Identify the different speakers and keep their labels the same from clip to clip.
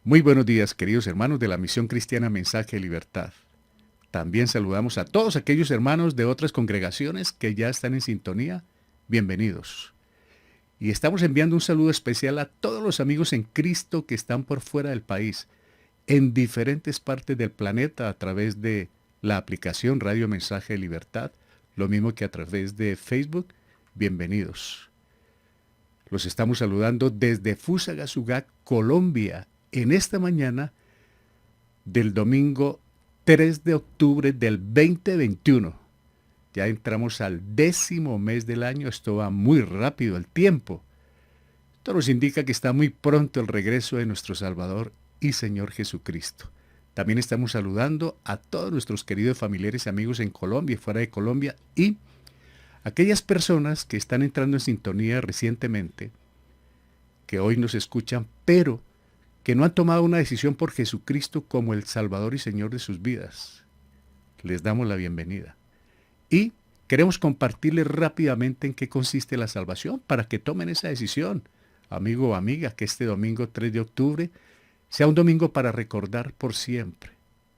Speaker 1: Muy buenos días, queridos hermanos de la Misión Cristiana Mensaje de Libertad. También saludamos a todos aquellos hermanos de otras congregaciones que ya están en sintonía. Bienvenidos. Y estamos enviando un saludo especial a todos los amigos en Cristo que están por fuera del país, en diferentes partes del planeta a través de la aplicación Radio Mensaje de Libertad, lo mismo que a través de Facebook. Bienvenidos. Los estamos saludando desde Fusagasugá, Colombia, en esta mañana del domingo 3 de octubre del 2021. Ya entramos al 10º mes del año, esto va muy rápido el tiempo. Esto nos indica que está muy pronto el regreso de nuestro Salvador y Señor Jesucristo. También estamos saludando a todos nuestros queridos familiares y amigos en Colombia y fuera de Colombia y aquellas personas que están entrando en sintonía recientemente, que hoy nos escuchan, pero que no han tomado una decisión por Jesucristo como el Salvador y Señor de sus vidas. Les damos la bienvenida. Y queremos compartirles rápidamente en qué consiste la salvación para que tomen esa decisión. Amigo o amiga, que este domingo 3 de octubre sea un domingo para recordar por siempre.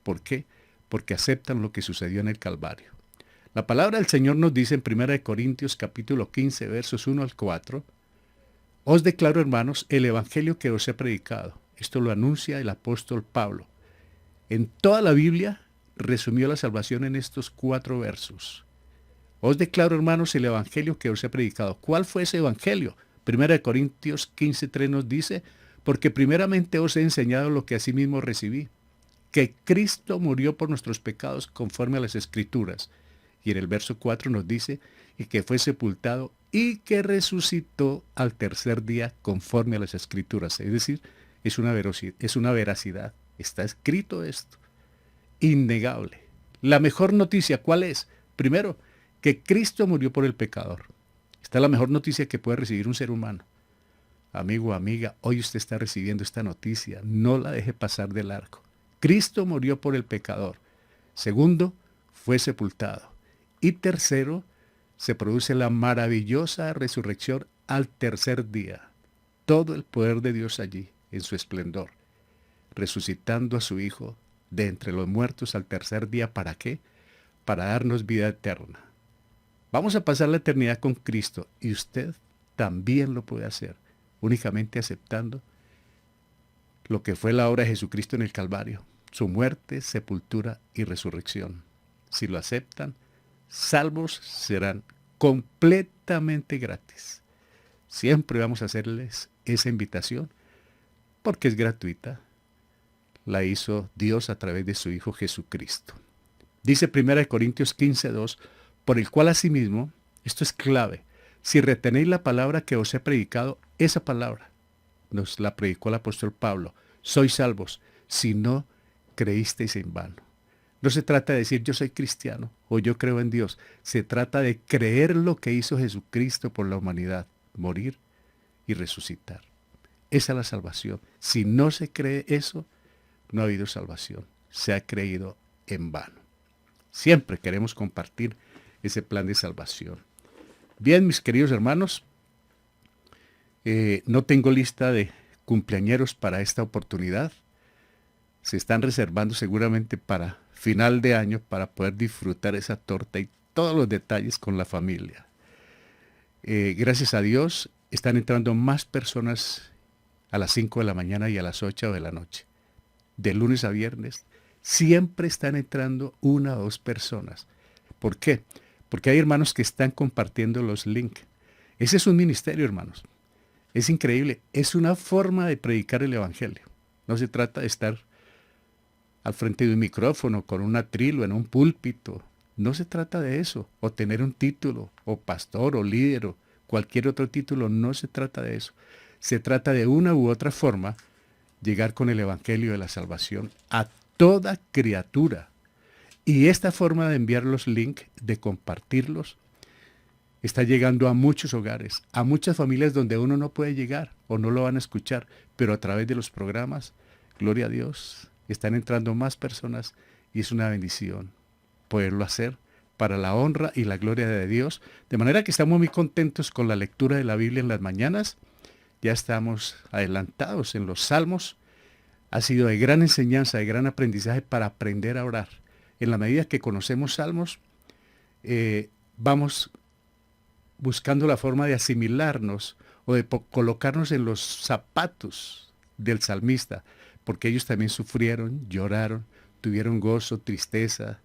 Speaker 1: ¿Por qué? Porque aceptan lo que sucedió en el Calvario. La palabra del Señor nos dice en 1 Corintios capítulo 15, versos 1 al 4, os declaro, hermanos, el evangelio que os he predicado. Esto lo anuncia el apóstol Pablo. En toda la Biblia resumió la salvación en estos 4 versos. Os declaro, hermanos, el evangelio que os he predicado. ¿Cuál fue ese evangelio? 1 Corintios 15:3 nos dice, porque primeramente os he enseñado lo que asimismo recibí, que Cristo murió por nuestros pecados conforme a las Escrituras. Y en el verso 4 nos dice, y que fue sepultado y que resucitó al tercer día conforme a las Escrituras. Es decir, es una veracidad. Está escrito esto. Innegable. La mejor noticia, ¿cuál es? Primero, que Cristo murió por el pecador. Esta es la mejor noticia que puede recibir un ser humano. Amigo o amiga, hoy usted está recibiendo esta noticia. No la deje pasar de largo. Cristo murió por el pecador. Segundo, fue sepultado. Y tercero, se produce la maravillosa resurrección al tercer día. Todo el poder de Dios allí, en su esplendor, resucitando a su Hijo de entre los muertos al tercer día. ¿Para qué? Para darnos vida eterna. Vamos a pasar la eternidad con Cristo y usted también lo puede hacer, únicamente aceptando lo que fue la obra de Jesucristo en el Calvario, su muerte, sepultura y resurrección. Si lo aceptan, salvos serán completamente gratis. Siempre vamos a hacerles esa invitación porque es gratuita. La hizo Dios a través de su Hijo Jesucristo. Dice 1 Corintios 15:2, por el cual asimismo, esto es clave, si retenéis la palabra que os he predicado, esa palabra nos la predicó el apóstol Pablo, sois salvos, si no creísteis en vano. No se trata de decir yo soy cristiano o yo creo en Dios. Se trata de creer lo que hizo Jesucristo por la humanidad, morir y resucitar. Esa es la salvación. Si no se cree eso, no ha habido salvación. Se ha creído en vano. Siempre queremos compartir ese plan de salvación. Bien, mis queridos hermanos, no tengo lista de cumpleañeros para esta oportunidad. Se están reservando seguramente para final de año para poder disfrutar esa torta y todos los detalles con la familia. Gracias a Dios están entrando más personas a las 5 de la mañana y a las 8 de la noche. De lunes a viernes siempre están entrando 1 o 2 personas. ¿Por qué? Porque hay hermanos que están compartiendo los links. Ese es un ministerio, hermanos. Es increíble. Es una forma de predicar el evangelio. No se trata de estar al frente de un micrófono, con un atril o en un púlpito. No se trata de eso, o tener un título, o pastor, o líder, o cualquier otro título. No se trata de eso. Se trata de una u otra forma llegar con el evangelio de la salvación a toda criatura. Y esta forma de enviar los links, de compartirlos, está llegando a muchos hogares, a muchas familias donde uno no puede llegar o no lo van a escuchar, pero a través de los programas, gloria a Dios, están entrando más personas y es una bendición poderlo hacer para la honra y la gloria de Dios. De manera que estamos muy contentos con la lectura de la Biblia en las mañanas. Ya estamos adelantados en los Salmos. ha sido de gran enseñanza, de gran aprendizaje para aprender a orar. En la medida que conocemos salmos, vamos buscando la forma de asimilarnos o de colocarnos en los zapatos del salmista, porque ellos también sufrieron, lloraron, tuvieron gozo, tristeza,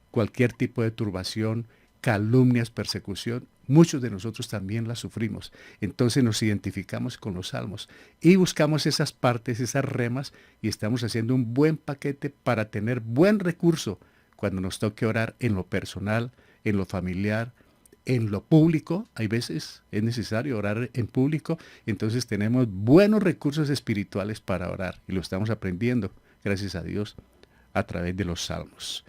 Speaker 1: cualquier tipo de turbación, calumnias, persecución. Muchos de nosotros también las sufrimos. Entonces nos identificamos con los salmos y buscamos esas partes, esas remas, y estamos haciendo un buen paquete para tener buen recurso cuando nos toque orar en lo personal, en lo familiar, en lo público. Hay veces es necesario orar en público, entonces tenemos buenos recursos espirituales para orar y lo estamos aprendiendo, gracias a Dios, a través de los salmos.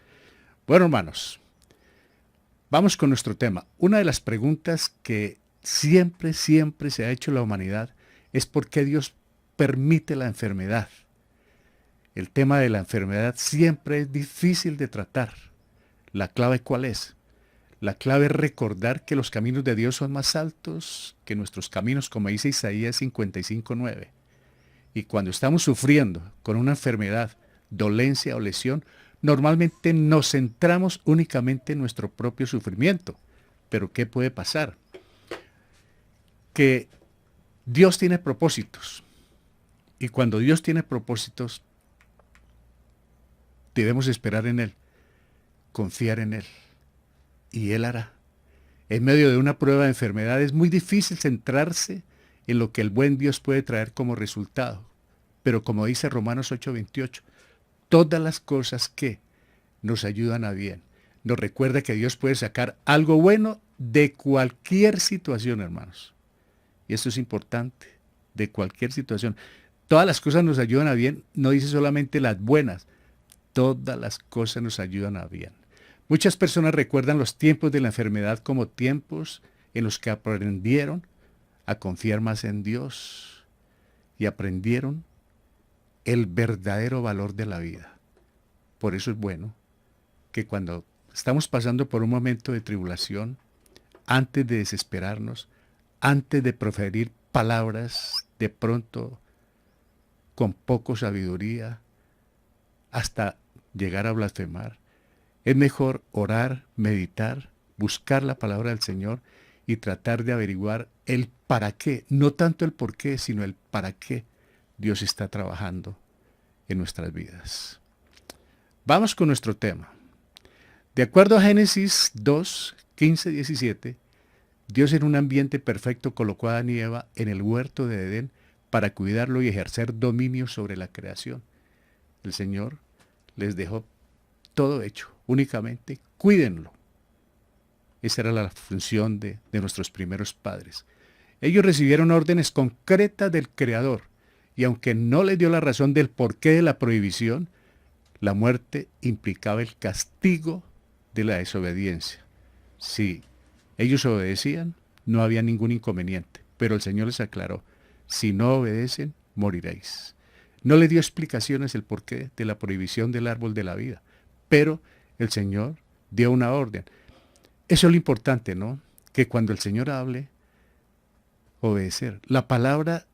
Speaker 1: Bueno, hermanos, vamos con nuestro tema. Una de las preguntas que siempre se ha hecho la humanidad es por qué Dios permite la enfermedad. El tema de la enfermedad siempre es difícil de tratar. ¿La clave cuál es? La clave es recordar que los caminos de Dios son más altos que nuestros caminos, como dice Isaías 55:9. Y cuando estamos sufriendo con una enfermedad, dolencia o lesión, normalmente nos centramos únicamente en nuestro propio sufrimiento. Pero ¿qué puede pasar? Que Dios tiene propósitos. Y cuando Dios tiene propósitos, debemos esperar en Él, confiar en Él. Y Él hará. En medio de una prueba de enfermedad es muy difícil centrarse en lo que el buen Dios puede traer como resultado. Pero como dice Romanos 8:28, todas las cosas que nos ayudan a bien. Nos recuerda que Dios puede sacar algo bueno de cualquier situación, hermanos. Y esto es importante, de cualquier situación. Todas las cosas nos ayudan a bien, no dice solamente las buenas, todas las cosas nos ayudan a bien. Muchas personas recuerdan los tiempos de la enfermedad como tiempos en los que aprendieron a confiar más en Dios y aprendieron el verdadero valor de la vida. Por eso es bueno que cuando estamos pasando por un momento de tribulación, antes de desesperarnos, antes de proferir palabras de pronto con poco sabiduría, hasta llegar a blasfemar, es mejor orar, meditar, buscar la palabra del Señor y tratar de averiguar el para qué, no tanto el por qué, sino el para qué Dios está trabajando en nuestras vidas. Vamos con nuestro tema. De acuerdo a Génesis 2, 15, 17, Dios en un ambiente perfecto colocó a Adán y Eva en el huerto de Edén para cuidarlo y ejercer dominio sobre la creación. El Señor les dejó todo hecho, únicamente cuídenlo. Esa era la función de nuestros primeros padres. Ellos recibieron órdenes concretas del Creador, y aunque no les dio la razón del porqué de la prohibición, la muerte implicaba el castigo de la desobediencia. Si ellos obedecían, no había ningún inconveniente, pero el Señor les aclaró, si no obedecen, moriréis. No le dio explicaciones el porqué de la prohibición del árbol de la vida, pero el Señor dio una orden. Eso es lo importante, ¿no? Que cuando el Señor hable, obedecer. La palabra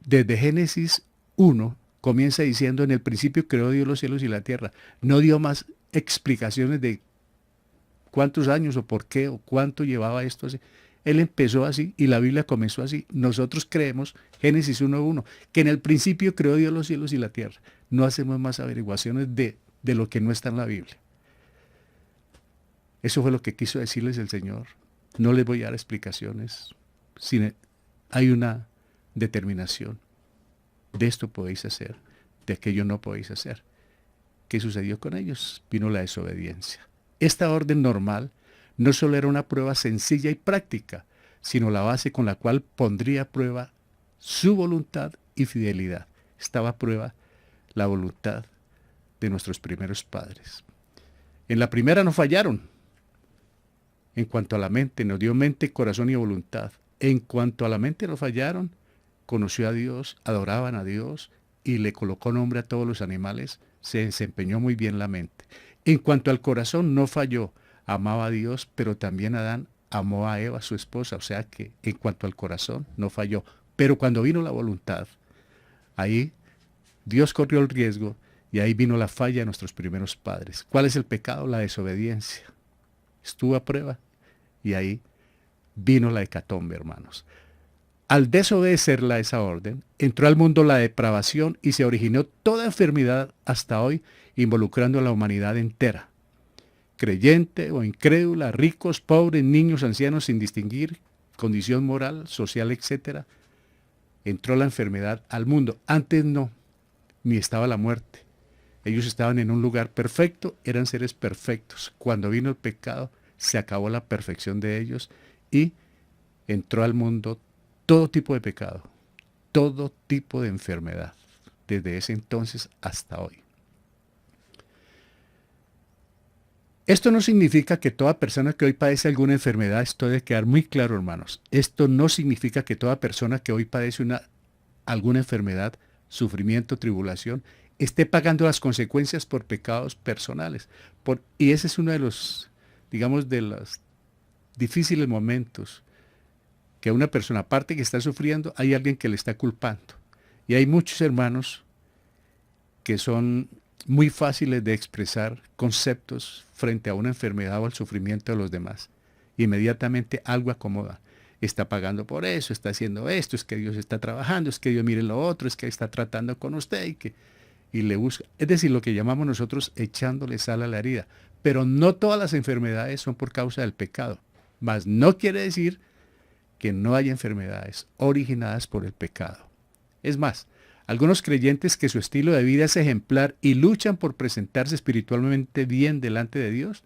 Speaker 1: desde Génesis 1 comienza diciendo, en el principio creó Dios los cielos y la tierra. No dio más explicaciones de cuántos años o por qué o cuánto llevaba esto así. Él empezó así y la Biblia comenzó así. Nosotros creemos, Génesis 1:1, que en el principio creó Dios los cielos y la tierra. No hacemos más averiguaciones de lo que no está en la Biblia. Eso fue lo que quiso decirles el Señor. No les voy a dar explicaciones. Hay una determinación. De esto podéis hacer, de aquello no podéis hacer. ¿Qué sucedió con ellos? Vino la desobediencia. Esta orden normal no solo era una prueba sencilla y práctica, sino la base con la cual pondría a prueba su voluntad y fidelidad. Estaba a prueba la voluntad de nuestros primeros padres. En la primera no fallaron. En cuanto a la mente, nos dio mente, corazón y voluntad. En cuanto a la mente no fallaron, conoció a Dios, adoraban a Dios y le colocó nombre a todos los animales, se desempeñó muy bien la mente. En cuanto al corazón no falló, amaba a Dios, pero también Adán amó a Eva, su esposa, o sea que en cuanto al corazón no falló. Pero cuando vino la voluntad, ahí Dios corrió el riesgo y ahí vino la falla de nuestros primeros padres. ¿Cuál es el pecado? La desobediencia. Estuvo a prueba y ahí vino la hecatombe, hermanos. Al desobedecerla a esa orden, entró al mundo la depravación y se originó toda enfermedad hasta hoy, involucrando a la humanidad entera. Creyente o incrédula, ricos, pobres, niños, ancianos, sin distinguir condición moral, social, etcétera. Entró la enfermedad al mundo. Antes no, ni estaba la muerte. Ellos estaban en un lugar perfecto, eran seres perfectos. Cuando vino el pecado, se acabó la perfección de ellos y entró al mundo todo tipo de pecado, todo tipo de enfermedad, desde ese entonces hasta hoy. Esto no significa que toda persona que hoy padece alguna enfermedad, esto debe quedar muy claro, hermanos, esto no significa que toda persona que hoy padece alguna enfermedad, sufrimiento, tribulación, esté pagando las consecuencias por pecados personales. Y ese es uno de los, digamos, de los difíciles momentos que una persona, aparte que está sufriendo, hay alguien que le está culpando. Y hay muchos hermanos que son muy fáciles de expresar conceptos frente a una enfermedad o al sufrimiento de los demás. Inmediatamente algo acomoda. Está pagando por eso, está haciendo esto, es que Dios está trabajando, es que Dios mire lo otro, es que está tratando con usted y le busca. Es decir, lo que llamamos nosotros echándole sal a la herida. Pero no todas las enfermedades son por causa del pecado. Mas no quiere decir que no haya enfermedades originadas por el pecado. Es más, algunos creyentes que su estilo de vida es ejemplar y luchan por presentarse espiritualmente bien delante de Dios,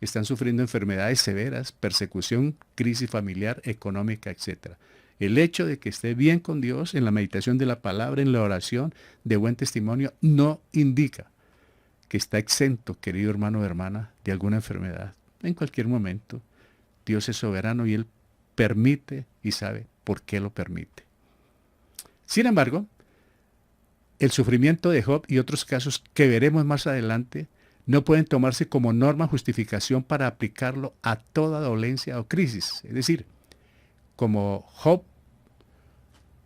Speaker 1: están sufriendo enfermedades severas, persecución, crisis familiar, económica, etc. El hecho de que esté bien con Dios en la meditación de la palabra, en la oración, de buen testimonio, no indica que está exento, querido hermano o hermana, de alguna enfermedad. En cualquier momento, Dios es soberano y Él permite y sabe por qué lo permite. Sin embargo, el sufrimiento de Job y otros casos que veremos más adelante no pueden tomarse como norma justificación para aplicarlo a toda dolencia o crisis. Es decir, como Job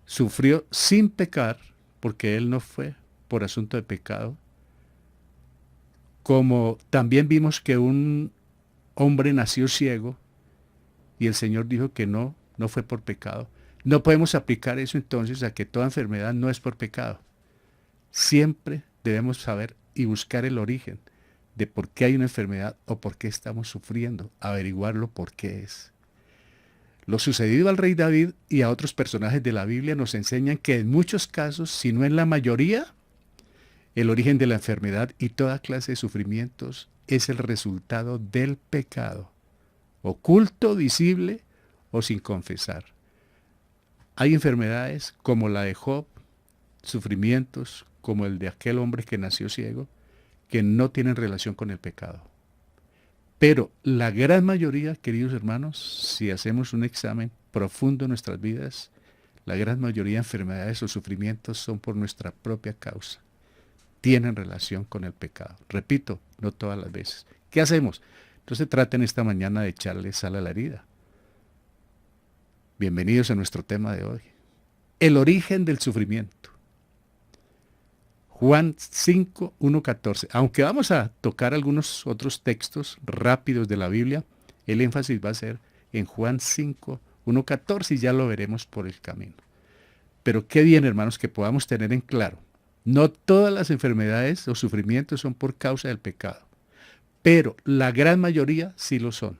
Speaker 1: sufrió sin pecar, porque él no fue por asunto de pecado, como también vimos que un hombre nació ciego y el Señor dijo que no fue por pecado. No podemos aplicar eso entonces a que toda enfermedad no es por pecado. Siempre debemos saber y buscar el origen de por qué hay una enfermedad o por qué estamos sufriendo, averiguarlo por qué es. Lo sucedido al rey David y a otros personajes de la Biblia nos enseñan que en muchos casos, si no en la mayoría, el origen de la enfermedad y toda clase de sufrimientos es el resultado del pecado, oculto, visible o sin confesar. Hay enfermedades como la de Job, sufrimientos como el de aquel hombre que nació ciego, que no tienen relación con el pecado. Pero la gran mayoría, queridos hermanos, si hacemos un examen profundo en nuestras vidas, la gran mayoría de enfermedades o sufrimientos son por nuestra propia causa. Tienen relación con el pecado. Repito, no todas las veces. ¿Qué hacemos? Entonces traten esta mañana de echarle sal a la herida. Bienvenidos a nuestro tema de hoy. El origen del sufrimiento. Juan 5, 1, 14. Aunque vamos a tocar algunos otros textos rápidos de la Biblia, el énfasis va a ser en Juan 5, 1, 14 y ya lo veremos por el camino. Pero qué bien, hermanos, que podamos tener en claro. No todas las enfermedades o sufrimientos son por causa del pecado, pero la gran mayoría sí lo son.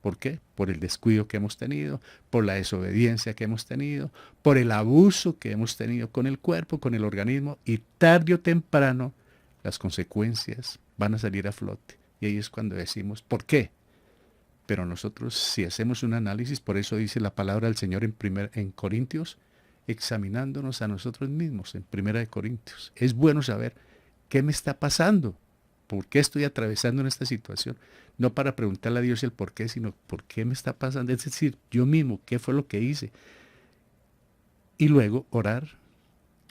Speaker 1: ¿Por qué? Por el descuido que hemos tenido, por la desobediencia que hemos tenido, por el abuso que hemos tenido con el cuerpo, con el organismo, y tarde o temprano las consecuencias van a salir a flote. Y ahí es cuando decimos, ¿por qué? Pero nosotros, si hacemos un análisis, por eso dice la palabra del Señor en Corintios, examinándonos a nosotros mismos, en 1 Corintios. Es bueno saber qué me está pasando. ¿Por qué estoy atravesando en esta situación? No para preguntarle a Dios el por qué, sino por qué me está pasando. Es decir, yo mismo, ¿qué fue lo que hice? Y luego orar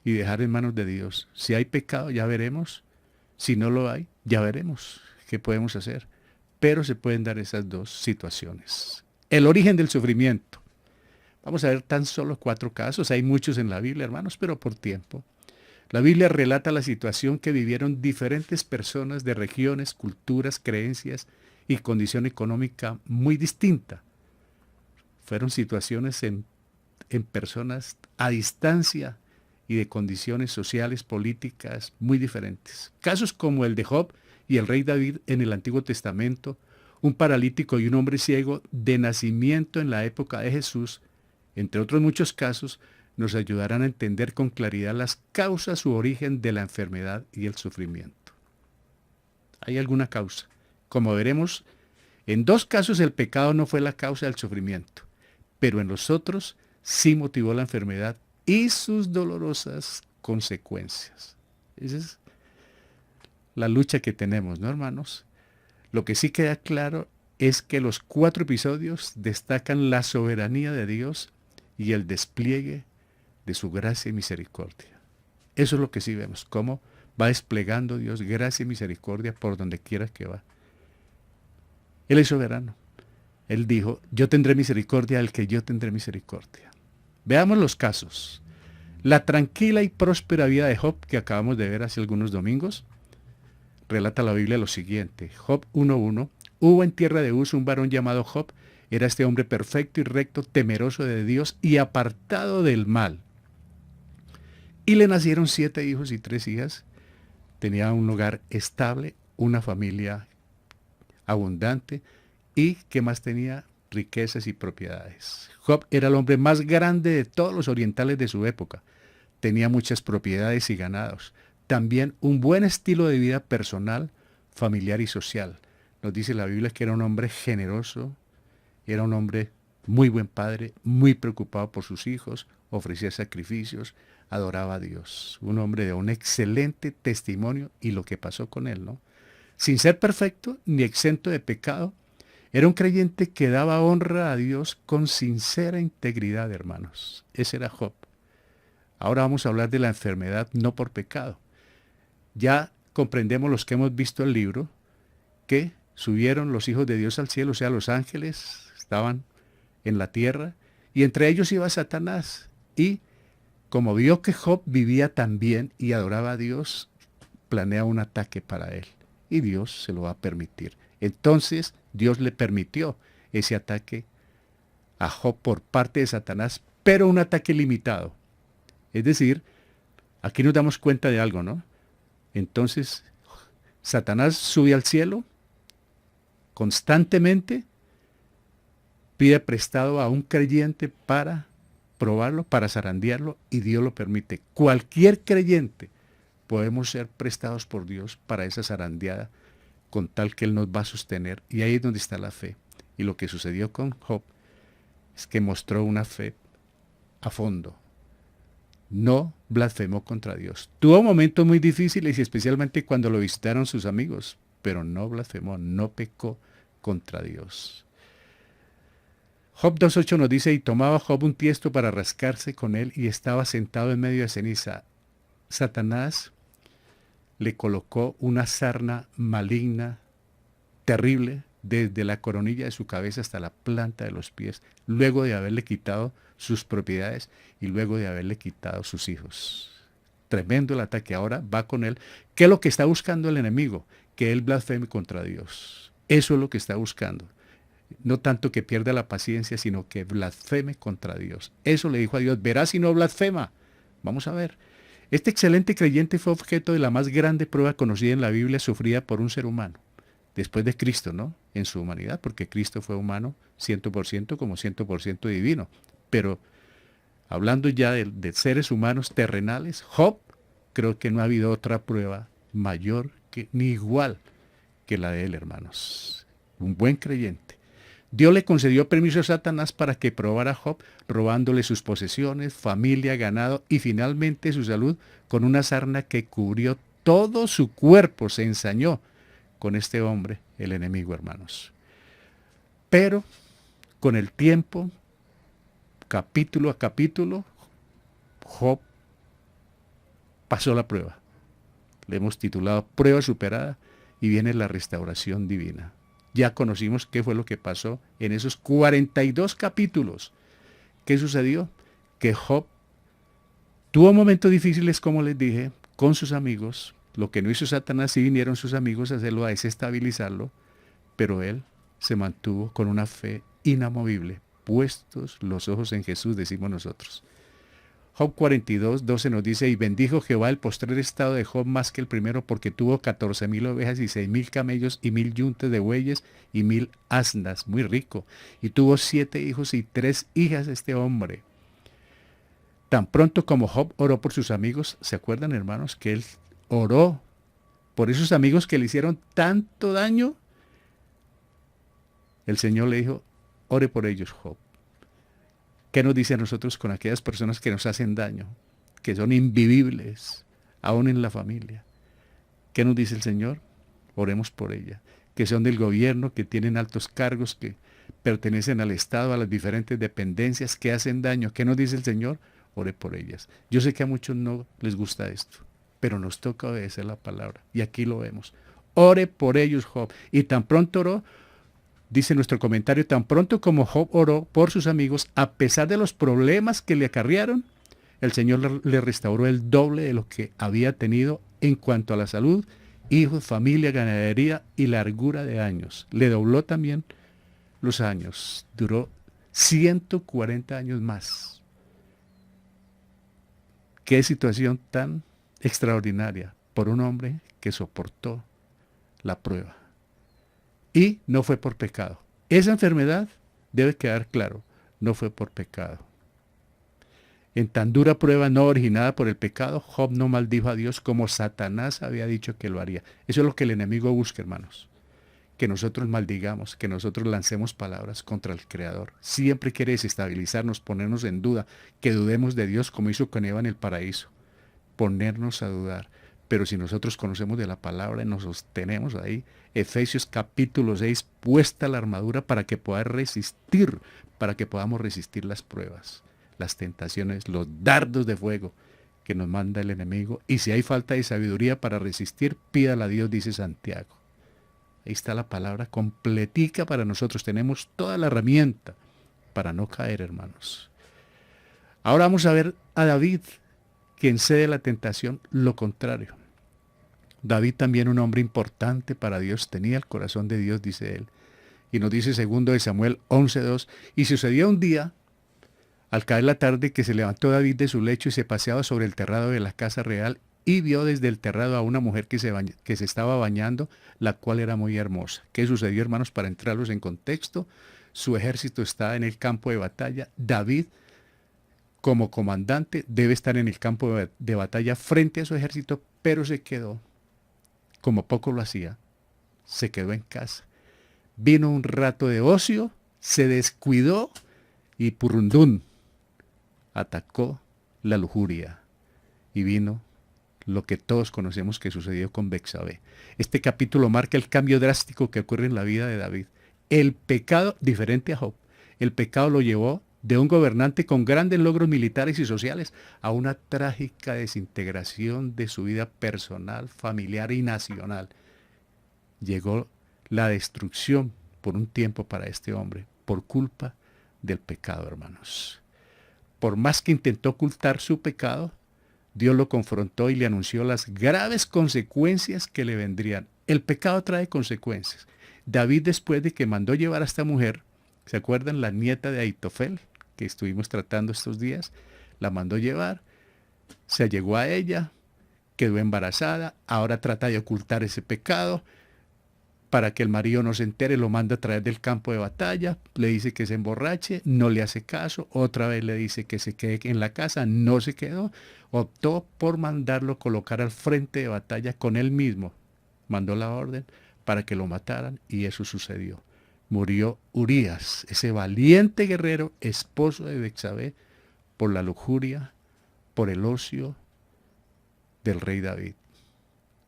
Speaker 1: y dejar en manos de Dios. Si hay pecado, ya veremos. Si no lo hay, ya veremos qué podemos hacer. Pero se pueden dar esas dos situaciones. El origen del sufrimiento. Vamos a ver tan solo 4 casos. Hay muchos en la Biblia, hermanos, pero por tiempo. La Biblia relata la situación que vivieron diferentes personas de regiones, culturas, creencias y condición económica muy distinta. Fueron situaciones en personas a distancia y de condiciones sociales, políticas muy diferentes. Casos como el de Job y el rey David en el Antiguo Testamento, un paralítico y un hombre ciego de nacimiento en la época de Jesús, entre otros muchos casos, nos ayudarán a entender con claridad las causas u origen de la enfermedad y el sufrimiento. ¿Hay alguna causa? Como veremos, en 2 casos el pecado no fue la causa del sufrimiento, pero en los otros sí motivó la enfermedad y sus dolorosas consecuencias. Esa es la lucha que tenemos, ¿no, hermanos? Lo que sí queda claro es que los 4 episodios destacan la soberanía de Dios y el despliegue de su gracia y misericordia. Eso es lo que sí vemos, cómo va desplegando Dios gracia y misericordia por donde quiera que va. Él es soberano. Él dijo, yo tendré misericordia del que yo tendré misericordia. Veamos los casos. La tranquila y próspera vida de Job, que acabamos de ver hace algunos domingos, relata la Biblia lo siguiente. Job 1:1. Hubo en tierra de Uz un varón llamado Job. Era este hombre perfecto y recto, temeroso de Dios y apartado del mal. Y le nacieron 7 hijos y 3 hijas. Tenía un hogar estable, una familia abundante y, ¿qué más tenía? Riquezas y propiedades. Job era el hombre más grande de todos los orientales de su época. Tenía muchas propiedades y ganados. También un buen estilo de vida personal, familiar y social. Nos dice la Biblia que era un hombre generoso, era un hombre muy buen padre, muy preocupado por sus hijos, ofrecía sacrificios, adoraba a Dios. Un hombre de un excelente testimonio y lo que pasó con él, ¿no? Sin ser perfecto ni exento de pecado, era un creyente que daba honra a Dios con sincera integridad, hermanos. Ese era Job. Ahora vamos a hablar de la enfermedad no por pecado. Ya comprendemos los que hemos visto el libro, que subieron los hijos de Dios al cielo, o sea, los ángeles estaban en la tierra, y entre ellos iba Satanás. Y como vio que Job vivía tan bien y adoraba a Dios, planea un ataque para él. Y Dios se lo va a permitir. Entonces Dios le permitió ese ataque a Job por parte de Satanás, pero un ataque limitado. Es decir, aquí nos damos cuenta de algo, ¿no? Entonces, Satanás sube al cielo constantemente, pide prestado a un creyente para probarlo, para zarandearlo, y Dios lo permite. Cualquier creyente podemos ser prestados por Dios para esa zarandeada, con tal que Él nos va a sostener. Y ahí es donde está la fe. Y lo que sucedió con Job es que mostró una fe a fondo. No blasfemó contra Dios. Tuvo momentos muy difíciles y especialmente cuando lo visitaron sus amigos, pero no blasfemó, no pecó contra Dios. Job 2:8 nos dice, y tomaba Job un tiesto para rascarse con él y estaba sentado en medio de ceniza. Satanás le colocó una sarna maligna, terrible, desde la coronilla de su cabeza hasta la planta de los pies, luego de haberle quitado sus propiedades y luego de haberle quitado sus hijos. Tremendo el ataque. Ahora va con él. ¿Qué es lo que está buscando el enemigo? Que él blasfeme contra Dios. Eso es lo que está buscando. No tanto que pierda la paciencia, sino que blasfeme contra Dios. Eso le dijo a Dios, verás si no blasfema. Vamos a ver. Este excelente creyente fue objeto de la más grande prueba conocida en la Biblia sufrida por un ser humano. Después de Cristo, ¿no? En su humanidad, porque Cristo fue humano 100% como 100% divino. Pero hablando ya de seres humanos terrenales, Job, creo que no ha habido otra prueba mayor ni igual que la de él, hermanos. Un buen creyente. Dios le concedió permiso a Satanás para que probara a Job, robándole sus posesiones, familia, ganado y finalmente su salud con una sarna que cubrió todo su cuerpo, se ensañó con este hombre, el enemigo, hermanos. Pero con el tiempo, capítulo a capítulo, Job pasó la prueba. Le hemos titulado Prueba superada y viene la restauración divina. Ya conocimos qué fue lo que pasó en esos 42 capítulos. ¿Qué sucedió? Que Job tuvo momentos difíciles, como les dije, con sus amigos. Lo que no hizo Satanás, sí vinieron sus amigos a hacerlo, a desestabilizarlo, pero él se mantuvo con una fe inamovible, puestos los ojos en Jesús, decimos nosotros. Job 42, 12 nos dice, y bendijo Jehová el postrer estado de Job más que el primero, porque tuvo 14,000 ovejas y 6,000 camellos y 1,000 yuntes de bueyes y 1,000 asnas, muy rico. Y tuvo 7 hijos y 3 hijas este hombre. Tan pronto como Job oró por sus amigos, ¿se acuerdan, hermanos, que él oró por esos amigos que le hicieron tanto daño? El Señor le dijo, ore por ellos, Job. ¿Qué nos dice a nosotros con aquellas personas que nos hacen daño, que son invivibles, aún en la familia? ¿Qué nos dice el Señor? Oremos por ella. Que son del gobierno, que tienen altos cargos, que pertenecen al Estado, a las diferentes dependencias, que hacen daño. ¿Qué nos dice el Señor? Ore por ellas. Yo sé que a muchos no les gusta esto, pero nos toca obedecer la palabra. Y aquí lo vemos. Ore por ellos, Job. Y tan pronto oró, dice nuestro comentario, tan pronto como Job oró por sus amigos, a pesar de los problemas que le acarrearon, el Señor le restauró el doble de lo que había tenido en cuanto a la salud, hijos, familia, ganadería y largura de años. Le dobló también los años. Duró 140 años más. Qué situación tan extraordinaria por un hombre que soportó la prueba. Y no fue por pecado. Esa enfermedad, debe quedar claro, no fue por pecado. En tan dura prueba no originada por el pecado, Job no maldijo a Dios como Satanás había dicho que lo haría. Eso es lo que el enemigo busca, hermanos. Que nosotros maldigamos, que nosotros lancemos palabras contra el Creador. Siempre quiere desestabilizarnos, ponernos en duda, que dudemos de Dios como hizo con Eva en el paraíso. Ponernos a dudar. Pero si nosotros conocemos de la palabra y nos sostenemos ahí, Efesios capítulo 6, puesta la armadura para que pueda resistir, para que podamos resistir las pruebas, las tentaciones, los dardos de fuego que nos manda el enemigo. Y si hay falta de sabiduría para resistir, pídala a Dios, dice Santiago. Ahí está la palabra completica para nosotros. Tenemos toda la herramienta para no caer, hermanos. Ahora vamos a ver a David, quien cede la tentación, lo contrario. David, también un hombre importante para Dios, tenía el corazón de Dios, dice él. Y nos dice 2 de Samuel 11:2, y sucedió un día, al caer la tarde, que se levantó David de su lecho y se paseaba sobre el terrado de la casa real, y vio desde el terrado a una mujer que se estaba bañando, la cual era muy hermosa. ¿Qué sucedió, hermanos? Para entrarlos en contexto, su ejército está en el campo de batalla. David, como comandante, debe estar en el campo de batalla frente a su ejército, pero se quedó, como poco lo hacía, se quedó en casa. Vino un rato de ocio, se descuidó y purrundún, atacó la lujuria. Y vino lo que todos conocemos que sucedió con Betsabé. Este capítulo marca el cambio drástico que ocurre en la vida de David. El pecado, diferente a Job, el pecado lo llevó de un gobernante con grandes logros militares y sociales a una trágica desintegración de su vida personal, familiar y nacional. Llegó la destrucción por un tiempo para este hombre, por culpa del pecado, hermanos. Por más que intentó ocultar su pecado, Dios lo confrontó y le anunció las graves consecuencias que le vendrían. El pecado trae consecuencias. David, después de que mandó llevar a esta mujer, ¿se acuerdan? La nieta de Ahitofel, que estuvimos tratando estos días, la mandó llevar, se allegó a ella, quedó embarazada, ahora trata de ocultar ese pecado para que el marido no se entere, lo manda a traer del campo de batalla, le dice que se emborrache, no le hace caso, otra vez le dice que se quede en la casa, no se quedó, optó por mandarlo colocar al frente de batalla con él mismo, mandó la orden para que lo mataran y eso sucedió. Murió Urías, ese valiente guerrero, esposo de Betsabé, por la lujuria, por el ocio del rey David,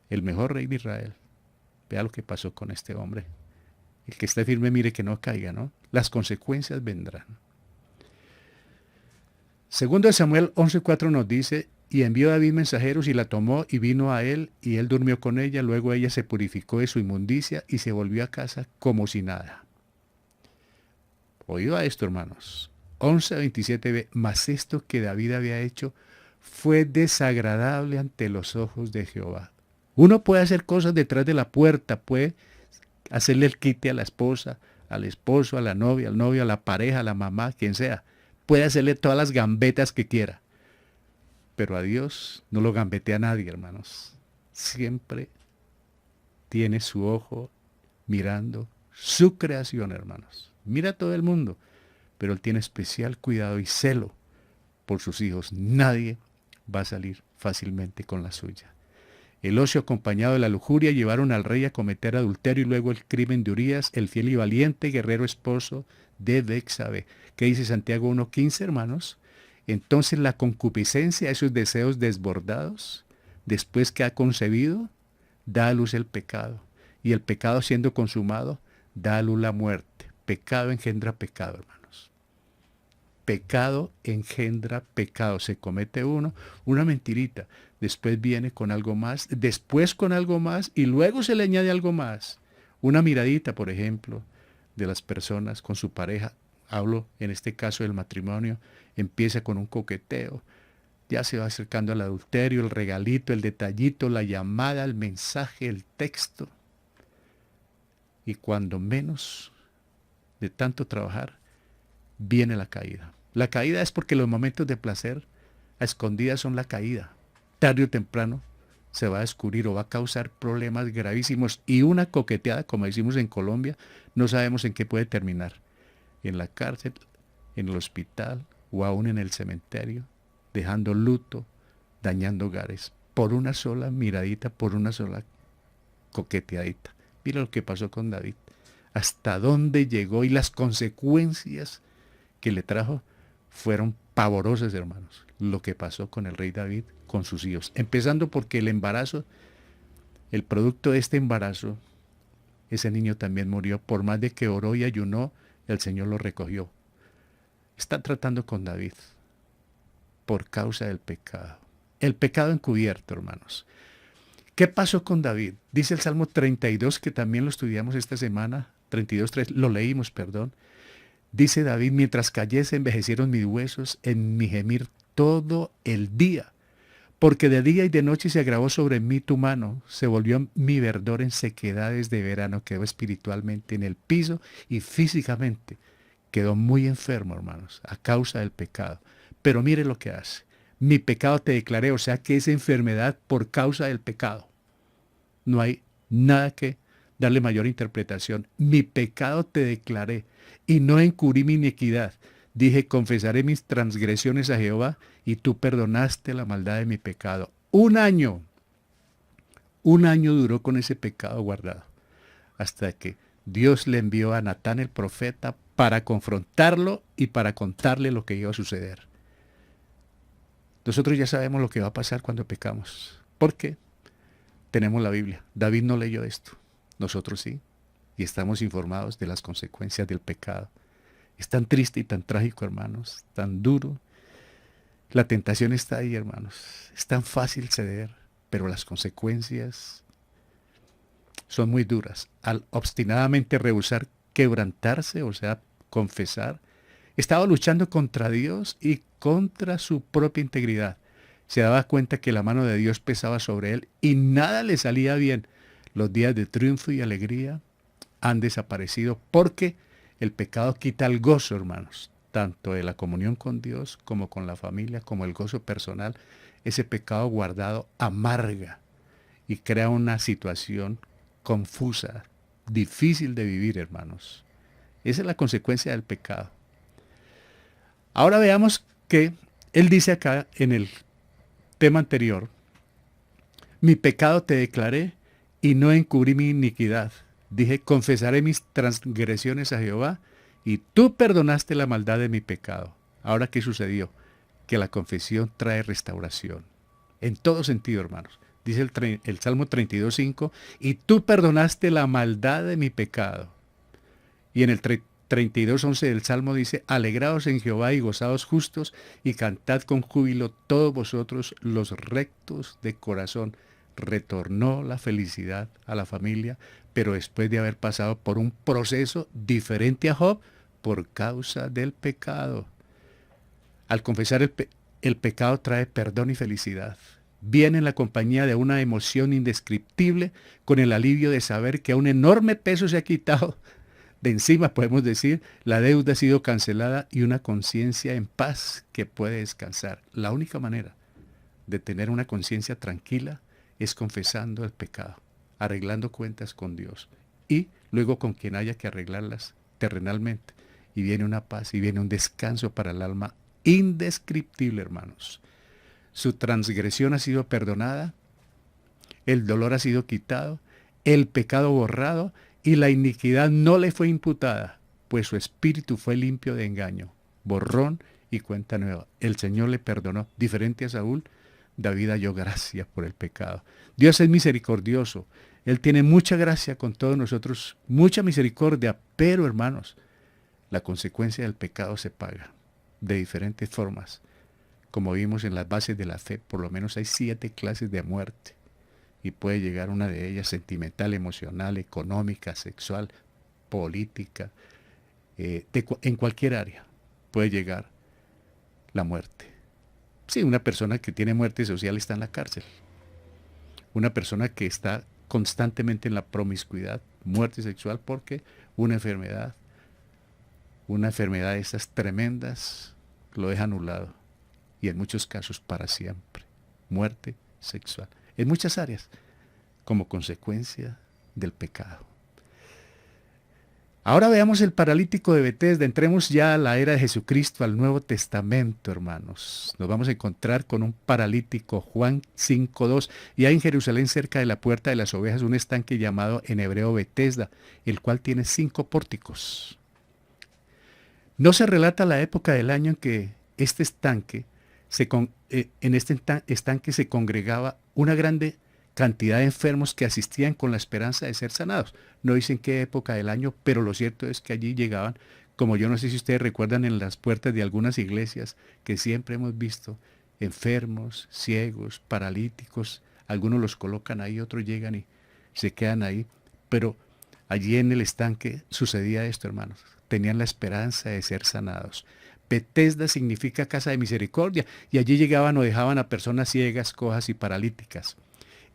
Speaker 1: el mejor rey de Israel. Vea lo que pasó con este hombre. El que esté firme, mire que no caiga, ¿no? Las consecuencias vendrán. 2 de Samuel 11:4 nos dice, y envió David mensajeros y la tomó y vino a él y él durmió con ella. Luego ella se purificó de su inmundicia y se volvió a casa como si nada. Oído a esto, hermanos. 11:27b, mas esto que David había hecho fue desagradable ante los ojos de Jehová. Uno puede hacer cosas detrás de la puerta, puede hacerle el quite a la esposa, al esposo, a la novia, al novio, a la pareja, a la mamá, quien sea. Puede hacerle todas las gambetas que quiera. Pero a Dios no lo gambetea nadie, hermanos. Siempre tiene su ojo mirando su creación, hermanos. Mira a todo el mundo, pero Él tiene especial cuidado y celo por sus hijos. Nadie va a salir fácilmente con la suya. El ocio acompañado de la lujuria llevaron al rey a cometer adulterio y luego el crimen de Urías, el fiel y valiente guerrero esposo de Bexabe. ¿Qué dice Santiago 1:15, hermanos? Entonces la concupiscencia, esos deseos desbordados, después que ha concebido, da a luz el pecado. Y el pecado siendo consumado, da a luz la muerte. Pecado engendra pecado, hermanos. Pecado engendra pecado. Se comete uno, una mentirita. Después viene con algo más, después con algo más y luego se le añade algo más. Una miradita, por ejemplo, de las personas con su pareja. Hablo en este caso del matrimonio. Empieza con un coqueteo. Ya se va acercando al adulterio, el regalito, el detallito, la llamada, el mensaje, el texto. Y cuando menos de tanto trabajar, viene la caída. La caída es porque los momentos de placer a escondidas son la caída. Tarde o temprano se va a descubrir o va a causar problemas gravísimos. Y una coqueteada, como decimos en Colombia, no sabemos en qué puede terminar. En la cárcel, en el hospital o aún en el cementerio, dejando luto, dañando hogares, por una sola miradita, por una sola coqueteadita. Mira lo que pasó con David. Hasta dónde llegó y las consecuencias que le trajo fueron pavorosas, hermanos. Lo que pasó con el rey David, con sus hijos. Empezando porque el embarazo, el producto de este embarazo, ese niño también murió. Por más de que oró y ayunó, el Señor lo recogió. Está tratando con David por causa del pecado. El pecado encubierto, hermanos. ¿Qué pasó con David? Dice el Salmo 32, que también lo estudiamos esta semana, 32:3, lo leímos, perdón. Dice David, mientras callé se envejecieron mis huesos en mi gemir todo el día, porque de día y de noche se agravó sobre mí tu mano, se volvió mi verdor en sequedades de verano, quedó espiritualmente en el piso y físicamente quedó muy enfermo, hermanos, a causa del pecado. Pero mire lo que hace. Mi pecado te declaré, o sea que es enfermedad por causa del pecado. No hay nada que darle mayor interpretación. Mi pecado te declaré y no encubrí mi iniquidad. Dije, confesaré mis transgresiones a Jehová y tú perdonaste la maldad de mi pecado. Un año duró con ese pecado guardado, hasta que Dios le envió a Natán el profeta para confrontarlo y para contarle lo que iba a suceder. Nosotros ya sabemos lo que va a pasar cuando pecamos. ¿Por qué? Tenemos la Biblia. David no leyó esto. Nosotros sí. Y estamos informados de las consecuencias del pecado. Es tan triste y tan trágico, hermanos. Tan duro. La tentación está ahí, hermanos. Es tan fácil ceder, pero las consecuencias son muy duras. Al obstinadamente rehusar quebrantarse, o sea, confesar, estaba luchando contra Dios y contra su propia integridad. Se daba cuenta que la mano de Dios pesaba sobre él y nada le salía bien. Los días de triunfo y alegría han desaparecido porque el pecado quita el gozo, hermanos, tanto de la comunión con Dios como con la familia, como el gozo personal. Ese pecado guardado amarga y crea una situación confusa, difícil de vivir, hermanos. Esa es la consecuencia del pecado. Ahora veamos que él dice acá en el tema anterior, mi pecado te declaré y no encubrí mi iniquidad. Dije, confesaré mis transgresiones a Jehová y tú perdonaste la maldad de mi pecado. Ahora, ¿qué sucedió? Que la confesión trae restauración. En todo sentido, hermanos. Dice el Salmo 32:5, y tú perdonaste la maldad de mi pecado. Y en el 32:11 del Salmo dice, alegraos en Jehová y gozaos justos y cantad con júbilo todos vosotros los rectos de corazón. Retornó la felicidad a la familia, pero después de haber pasado por un proceso diferente a Job por causa del pecado. Al confesar el pecado trae perdón y felicidad. Viene en la compañía de una emoción indescriptible, con el alivio de saber que un enorme peso se ha quitado de encima, podemos decir, la deuda ha sido cancelada y una conciencia en paz que puede descansar. La única manera de tener una conciencia tranquila es confesando el pecado, arreglando cuentas con Dios y luego con quien haya que arreglarlas terrenalmente. Y viene una paz y viene un descanso para el alma indescriptible, hermanos. Su transgresión ha sido perdonada, el dolor ha sido quitado, el pecado borrado y la iniquidad no le fue imputada, pues su espíritu fue limpio de engaño, borrón y cuenta nueva. El Señor le perdonó. Diferente a Saúl, David halló gracia por el pecado. Dios es misericordioso. Él tiene mucha gracia con todos nosotros, mucha misericordia, pero hermanos, la consecuencia del pecado se paga de diferentes formas. Como vimos en las bases de la fe, por lo menos hay 7 clases de muerte. Y puede llegar una de ellas sentimental, emocional, económica, sexual, política, en cualquier área puede llegar la muerte. Sí, una persona que tiene muerte social está en la cárcel. Una persona que está constantemente en la promiscuidad, muerte sexual, porque una enfermedad de esas tremendas lo deja anulado. Y en muchos casos para siempre. Muerte sexual. En muchas áreas, como consecuencia del pecado. Ahora veamos el paralítico de Betesda. Entremos ya a la era de Jesucristo, al Nuevo Testamento, hermanos. Nos vamos a encontrar con un paralítico, Juan 5:2. Y hay en Jerusalén, cerca de la puerta de las ovejas, un estanque llamado en hebreo Betesda, el cual tiene 5 pórticos. No se relata la época del año en que este estanque estanque se congregaba una grande cantidad de enfermos que asistían con la esperanza de ser sanados. No dicen qué época del año, pero lo cierto es que allí llegaban, como yo no sé si ustedes recuerdan en las puertas de algunas iglesias, que siempre hemos visto enfermos, ciegos, paralíticos, algunos los colocan ahí, otros llegan y se quedan ahí, pero allí en el estanque sucedía esto, hermanos. Tenían la esperanza de ser sanados. Betesda significa casa de misericordia, y allí llegaban o dejaban a personas ciegas, cojas y paralíticas.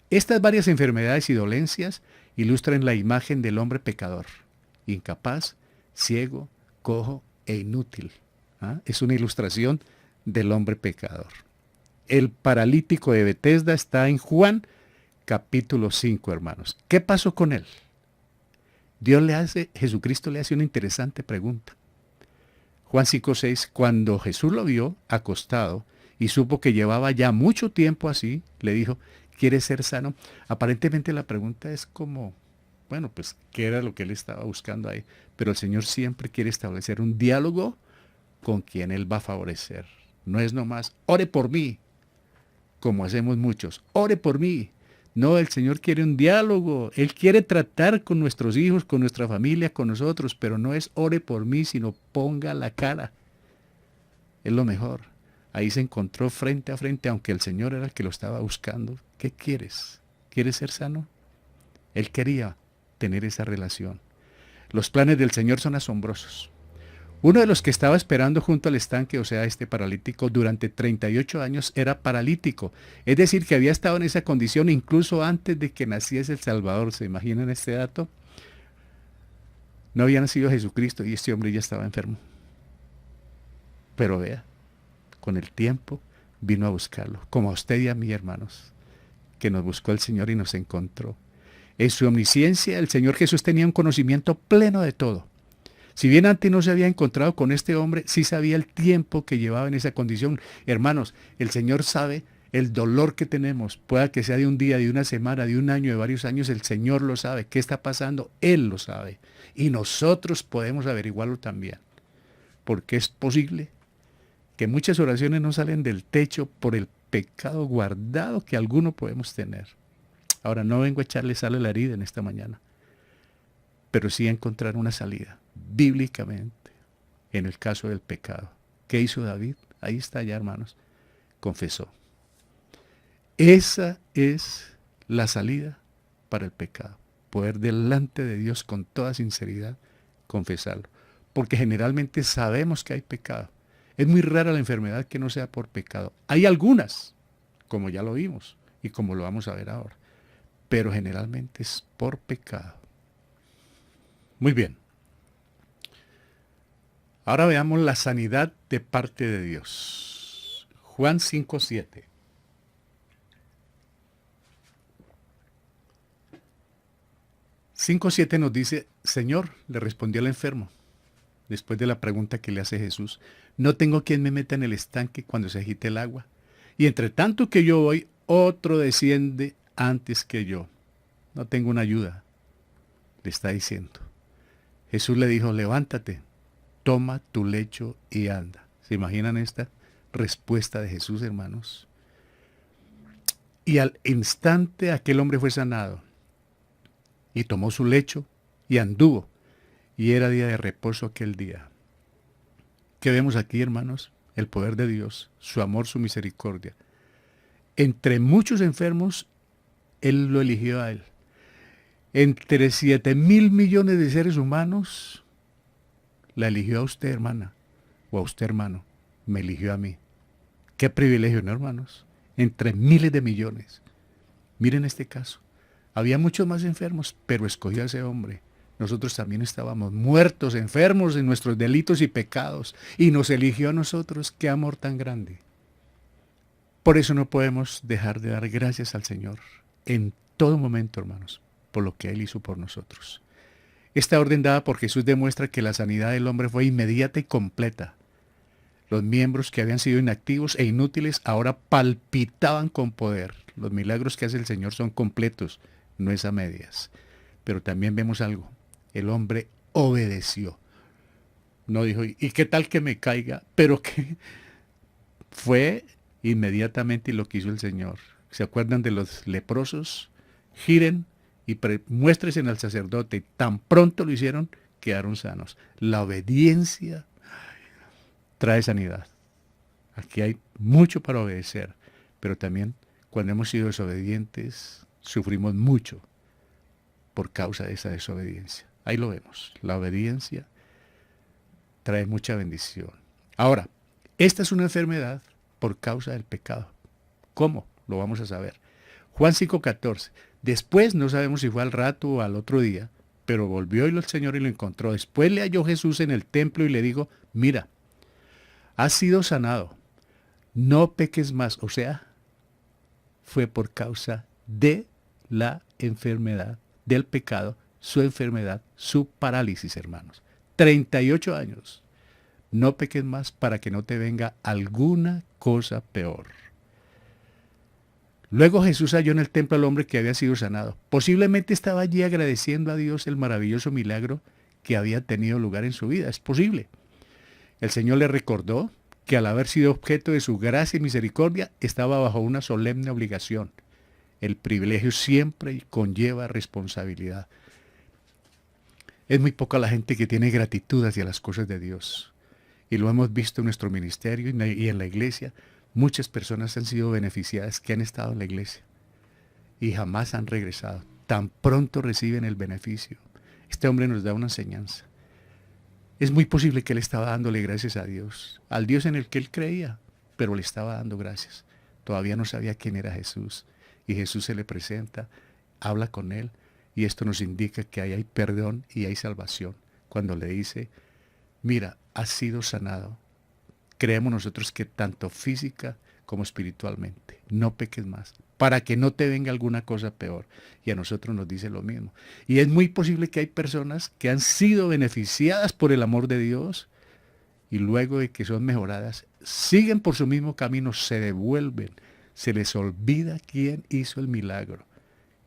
Speaker 1: Estas varias enfermedades y dolencias ilustran la imagen del hombre pecador, incapaz, ciego, cojo e inútil. Es una ilustración del hombre pecador. El paralítico de Betesda está en Juan capítulo 5, hermanos. ¿Qué pasó con él? Jesucristo le hace una interesante pregunta. Juan 5:6, cuando Jesús lo vio acostado y supo que llevaba ya mucho tiempo así, le dijo, ¿quieres ser sano? Aparentemente la pregunta es como, bueno, pues, ¿qué era lo que él estaba buscando ahí? Pero el Señor siempre quiere establecer un diálogo con quien Él va a favorecer. No es nomás, ore por mí, como hacemos muchos, ore por mí. No, el Señor quiere un diálogo. Él quiere tratar con nuestros hijos, con nuestra familia, con nosotros, pero no es ore por mí, sino ponga la cara. Es lo mejor. Ahí se encontró frente a frente, aunque el Señor era el que lo estaba buscando. ¿Qué quieres? ¿Quieres ser sano? Él quería tener esa relación. Los planes del Señor son asombrosos. Uno de los que estaba esperando junto al estanque, o sea, este paralítico, durante 38 años era paralítico. Es decir, que había estado en esa condición incluso antes de que naciese el Salvador. ¿Se imaginan este dato? No había nacido Jesucristo y este hombre ya estaba enfermo. Pero vea, con el tiempo vino a buscarlo, como a usted y a mí, hermanos, que nos buscó el Señor y nos encontró. En su omnisciencia, el Señor Jesús tenía un conocimiento pleno de todo. Si bien antes no se había encontrado con este hombre, sí sabía el tiempo que llevaba en esa condición. Hermanos, el Señor sabe el dolor que tenemos. Pueda que sea de un día, de una semana, de un año, de varios años, el Señor lo sabe. ¿Qué está pasando? Él lo sabe. Y nosotros podemos averiguarlo también. Porque es posible que muchas oraciones no salen del techo por el pecado guardado que alguno podemos tener. Ahora, no vengo a echarle sal a la herida en esta mañana, pero sí a encontrar una salida bíblicamente en el caso del pecado. ¿Qué hizo David? Ahí está ya, hermanos. Confesó. Esa es la salida para el pecado. Poder delante de Dios con toda sinceridad confesarlo. Porque generalmente sabemos que hay pecado. Es muy rara la enfermedad que no sea por pecado. Hay algunas, como ya lo vimos y como lo vamos a ver ahora, pero generalmente es por pecado. Muy bien. Ahora veamos la sanidad de parte de Dios. Juan 5:7. 5:7 nos dice, Señor, le respondió el enfermo, después de la pregunta que le hace Jesús, no tengo quien me meta en el estanque cuando se agite el agua. Y entre tanto que yo voy, otro desciende antes que yo. No tengo una ayuda, le está diciendo. Jesús le dijo, levántate, toma tu lecho y anda. ¿Se imaginan esta respuesta de Jesús, hermanos? Y al instante aquel hombre fue sanado y tomó su lecho y anduvo. Y era día de reposo aquel día. ¿Qué vemos aquí, hermanos? El poder de Dios, su amor, su misericordia. Entre muchos enfermos, Él lo eligió a Él. Entre 7.000 millones de seres humanos, la eligió a usted, hermana, o a usted, hermano. Me eligió a mí. Qué privilegio, ¿no, hermanos? Entre miles de millones. Miren este caso. Había muchos más enfermos, pero escogió a ese hombre. Nosotros también estábamos muertos, enfermos en nuestros delitos y pecados, y nos eligió a nosotros. Qué amor tan grande. Por eso no podemos dejar de dar gracias al Señor en todo momento, hermanos, por lo que Él hizo por nosotros. Esta orden dada por Jesús demuestra que la sanidad del hombre fue inmediata y completa. Los miembros que habían sido inactivos e inútiles ahora palpitaban con poder. Los milagros que hace el Señor son completos, no es a medias. Pero también vemos algo. El hombre obedeció. No dijo, ¿y qué tal que me caiga? Pero que fue inmediatamente lo que hizo el Señor. ¿Se acuerdan de los leprosos? Giren y muéstrense al sacerdote. Tan pronto lo hicieron, quedaron sanos. La obediencia trae sanidad. Aquí hay mucho para obedecer, pero también cuando hemos sido desobedientes, sufrimos mucho por causa de esa desobediencia. Ahí lo vemos. La obediencia trae mucha bendición. Ahora, esta es una enfermedad por causa del pecado. ¿Cómo? Lo vamos a saber. Juan 5:14. Después, no sabemos si fue al rato o al otro día, pero volvió el Señor y lo encontró. Después le halló Jesús en el templo y le dijo, mira, has sido sanado, no peques más. O sea, fue por causa de la enfermedad, del pecado, su enfermedad, su parálisis, hermanos. 38 años. No peques más para que no te venga alguna cosa peor. Luego Jesús halló en el templo al hombre que había sido sanado. Posiblemente estaba allí agradeciendo a Dios el maravilloso milagro que había tenido lugar en su vida. Es posible. El Señor le recordó que al haber sido objeto de su gracia y misericordia, estaba bajo una solemne obligación. El privilegio siempre conlleva responsabilidad. Es muy poca la gente que tiene gratitud hacia las cosas de Dios. Y lo hemos visto en nuestro ministerio y en la iglesia. Muchas personas han sido beneficiadas que han estado en la iglesia y jamás han regresado. Tan pronto reciben el beneficio. Este hombre nos da una enseñanza. Es muy posible que él estaba dándole gracias a Dios, al Dios en el que él creía, pero le estaba dando gracias. Todavía no sabía quién era Jesús. Y Jesús se le presenta, habla con él, y esto nos indica que ahí hay perdón y hay salvación. Cuando le dice, mira, has sido sanado. Creemos nosotros que tanto física como espiritualmente, no peques más, para que no te venga alguna cosa peor. Y a nosotros nos dice lo mismo. Y es muy posible que hay personas que han sido beneficiadas por el amor de Dios y luego de que son mejoradas, siguen por su mismo camino, se devuelven, se les olvida quién hizo el milagro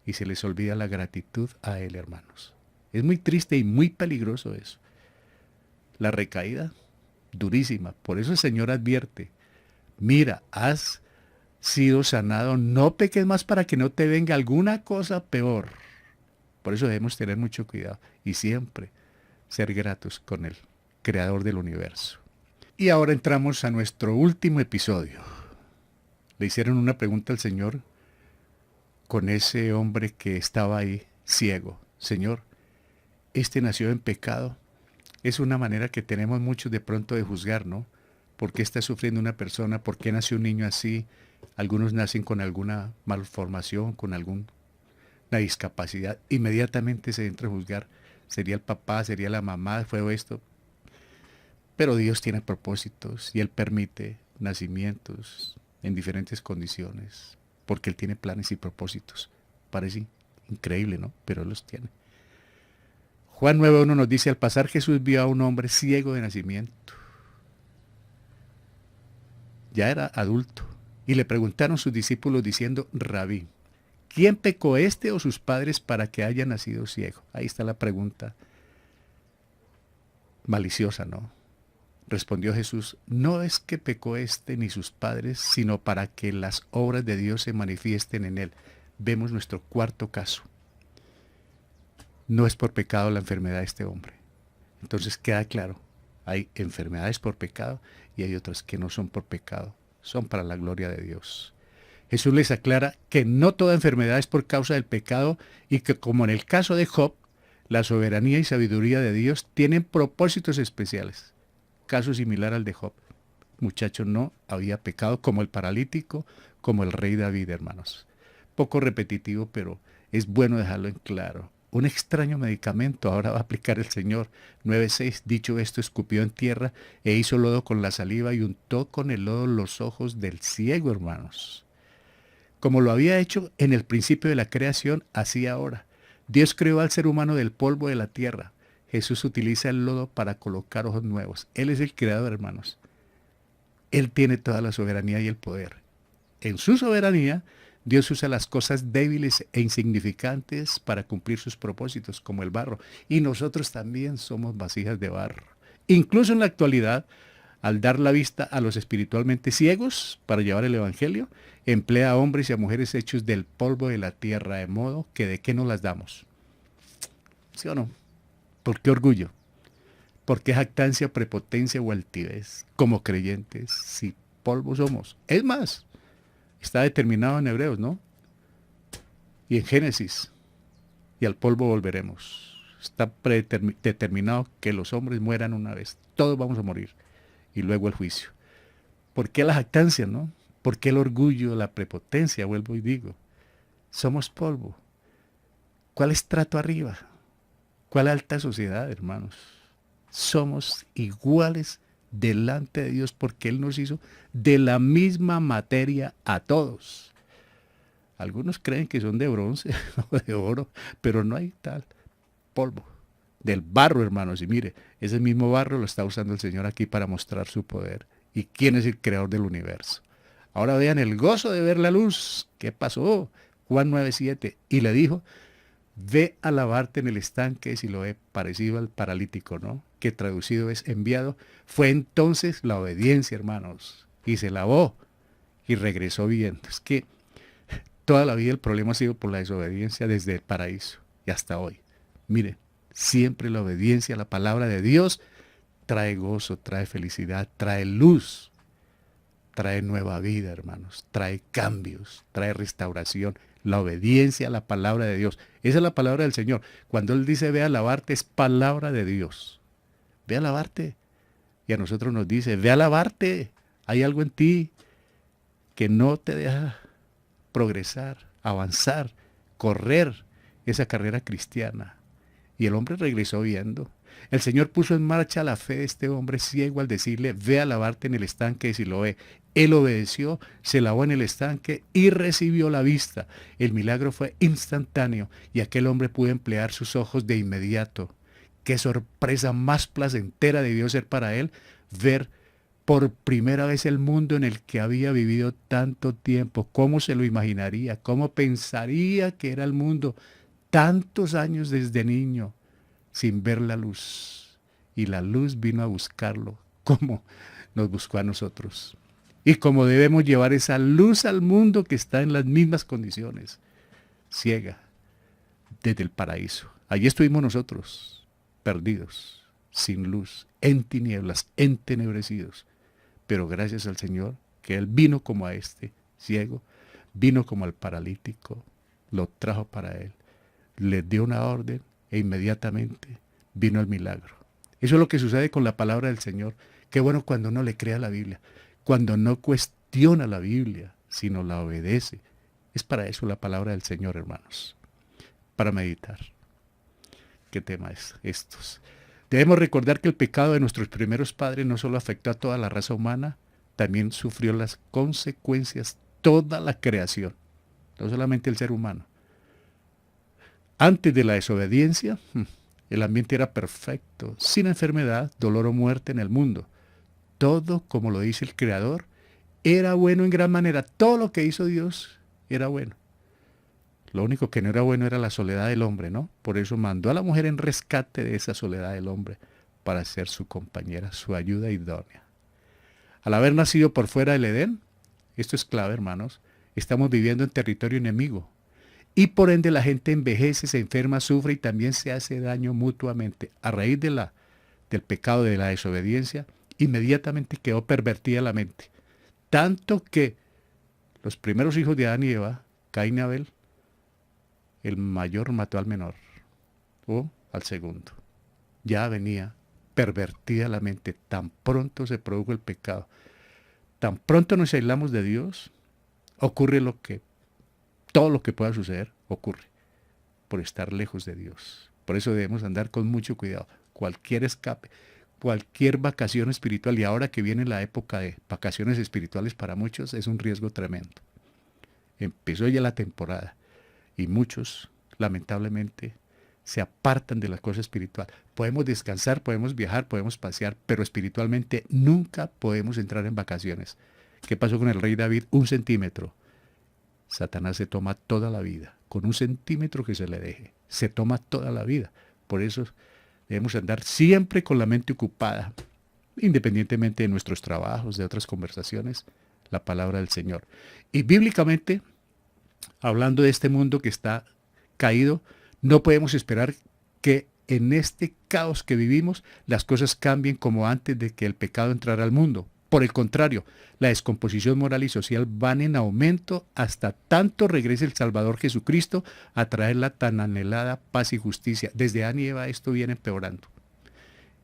Speaker 1: y se les olvida la gratitud a Él, hermanos. Es muy triste y muy peligroso eso. La recaída, durísima. Por eso el Señor advierte, mira, has sido sanado, no peques más para que no te venga alguna cosa peor. Por eso debemos tener mucho cuidado y siempre ser gratos con el Creador del universo. Y ahora entramos a nuestro último episodio. Le hicieron una pregunta al Señor con ese hombre que estaba ahí ciego. Señor, ¿este nació en pecado? Es una manera que tenemos muchos de pronto de juzgar, ¿no? ¿Por qué está sufriendo una persona? ¿Por qué nació un niño así? Algunos nacen con alguna malformación, con alguna discapacidad. Inmediatamente se entra a juzgar. Sería el papá, sería la mamá, fue esto. Pero Dios tiene propósitos y Él permite nacimientos en diferentes condiciones, porque Él tiene planes y propósitos. Parece increíble, ¿no? Pero Él los tiene. Juan 9:1 nos dice, al pasar Jesús vio a un hombre ciego de nacimiento. Ya era adulto. Y le preguntaron sus discípulos diciendo, Rabí, ¿quién pecó este o sus padres para que haya nacido ciego? Ahí está la pregunta maliciosa, ¿no? Respondió Jesús, no es que pecó este ni sus padres, sino para que las obras de Dios se manifiesten en él. Vemos nuestro cuarto caso. No es por pecado la enfermedad de este hombre. Entonces queda claro, hay enfermedades por pecado y hay otras que no son por pecado, son para la gloria de Dios. Jesús les aclara que no toda enfermedad es por causa del pecado y que como en el caso de Job, la soberanía y sabiduría de Dios tienen propósitos especiales. Caso similar al de Job. Muchacho no había pecado como el paralítico, como el rey David, hermanos. Poco repetitivo, pero es bueno dejarlo en claro. Un extraño medicamento ahora va a aplicar el Señor. 9:6, dicho esto, escupió en tierra e hizo lodo con la saliva y untó con el lodo los ojos del ciego, hermanos. Como lo había hecho en el principio de la creación, así ahora. Dios creó al ser humano del polvo de la tierra. Jesús utiliza el lodo para colocar ojos nuevos. Él es el creador, hermanos. Él tiene toda la soberanía y el poder. En su soberanía, Dios usa las cosas débiles e insignificantes para cumplir sus propósitos, como el barro. Y nosotros también somos vasijas de barro. Incluso en la actualidad, al dar la vista a los espiritualmente ciegos para llevar el Evangelio, emplea a hombres y a mujeres hechos del polvo de la tierra, de modo que ¿de qué nos las damos? ¿Sí o no? ¿Por qué orgullo? ¿Por qué jactancia, prepotencia o altivez? Como creyentes, si polvo somos. Es más, está determinado en Hebreos, ¿no? Y en Génesis. Y al polvo volveremos. Está determinado que los hombres mueran una vez. Todos vamos a morir. Y luego el juicio. ¿Por qué la jactancia, no? ¿Por qué el orgullo, la prepotencia? Vuelvo y digo. Somos polvo. ¿Cuál estrato arriba? ¿Cuál alta sociedad, hermanos? Somos iguales delante de Dios porque Él nos hizo de la misma materia a todos. Algunos creen que son de bronce o de oro, pero no hay tal polvo. Del barro, hermanos. Y mire, ese mismo barro lo está usando el Señor aquí para mostrar su poder. ¿Y quién es el creador del universo? Ahora vean el gozo de ver la luz. ¿Qué pasó? Juan 9:7. Y le dijo, ve a lavarte en el estanque de Siloé, parecido al paralítico, ¿no? Que traducido es enviado. Fue entonces la obediencia, hermanos. Y se lavó y regresó viendo. Es que toda la vida el problema ha sido por la desobediencia desde el paraíso y hasta hoy. Mire, siempre la obediencia a la palabra de Dios trae gozo, trae felicidad, trae luz, trae nueva vida, hermanos, trae cambios, trae restauración. La obediencia a la palabra de Dios. Esa es la palabra del Señor. Cuando Él dice ve a lavarte, es palabra de Dios. Ve a lavarte. Y a nosotros nos dice, ve a lavarte. Hay algo en ti que no te deja progresar, avanzar, correr esa carrera cristiana. Y el hombre regresó viendo. El Señor puso en marcha la fe de este hombre ciego al decirle, ve a lavarte en el estanque de Siloé. Él obedeció, se lavó en el estanque y recibió la vista. El milagro fue instantáneo y aquel hombre pudo emplear sus ojos de inmediato. Qué sorpresa más placentera debió ser para él ver por primera vez el mundo en el que había vivido tanto tiempo. ¿Cómo se lo imaginaría? ¿Cómo pensaría que era el mundo tantos años desde niño sin ver la luz? Y la luz vino a buscarlo, como nos buscó a nosotros. Y como debemos llevar esa luz al mundo que está en las mismas condiciones, ciega, desde el paraíso. Allí estuvimos nosotros, perdidos, sin luz, en tinieblas, entenebrecidos. Pero gracias al Señor, que Él vino como a este ciego, vino como al paralítico, lo trajo para Él, le dio una orden e inmediatamente vino el milagro. Eso es lo que sucede con la palabra del Señor, Qué bueno cuando uno le crea a la Biblia, cuando no cuestiona la Biblia, sino la obedece. Es para eso la palabra del Señor, hermanos, para meditar. ¿Qué tema es estos? Debemos recordar que el pecado de nuestros primeros padres no solo afectó a toda la raza humana, también sufrió las consecuencias toda la creación, no solamente el ser humano. Antes de la desobediencia, el ambiente era perfecto, sin enfermedad, dolor o muerte en el mundo. Todo, como lo dice el Creador, era bueno en gran manera. Todo lo que hizo Dios era bueno. Lo único que no era bueno era la soledad del hombre, ¿no? Por eso mandó a la mujer en rescate de esa soledad del hombre, para ser su compañera, su ayuda idónea. Al haber nacido por fuera del Edén, esto es clave, hermanos, estamos viviendo en territorio enemigo. Y por ende la gente envejece, se enferma, sufre y también se hace daño mutuamente. A raíz del pecado de la desobediencia, inmediatamente quedó pervertida la mente. Tanto que los primeros hijos de Adán y Eva, Caín y Abel, el mayor mató al menor o al segundo. Ya venía pervertida la mente, tan pronto se produjo el pecado. Tan pronto nos aislamos de Dios, ocurre todo lo que pueda suceder, ocurre por estar lejos de Dios. Por eso debemos andar con mucho cuidado. Cualquier escape, cualquier vacación espiritual, y ahora que viene la época de vacaciones espirituales para muchos, es un riesgo tremendo. Empezó ya la temporada y muchos, lamentablemente, se apartan de la cosa espiritual. Podemos descansar, podemos viajar, podemos pasear, pero espiritualmente nunca podemos entrar en vacaciones. ¿Qué pasó con el rey David? 1 centímetro. Satanás se toma toda la vida. Con 1 centímetro que se le deje, se toma toda la vida. Por eso debemos andar siempre con la mente ocupada, independientemente de nuestros trabajos, de otras conversaciones, la palabra del Señor. Y bíblicamente, hablando de este mundo que está caído, no podemos esperar que en este caos que vivimos las cosas cambien como antes de que el pecado entrara al mundo. Por el contrario, la descomposición moral y social van en aumento hasta tanto regrese el Salvador Jesucristo a traer la tan anhelada paz y justicia. Desde Adán y Eva esto viene empeorando.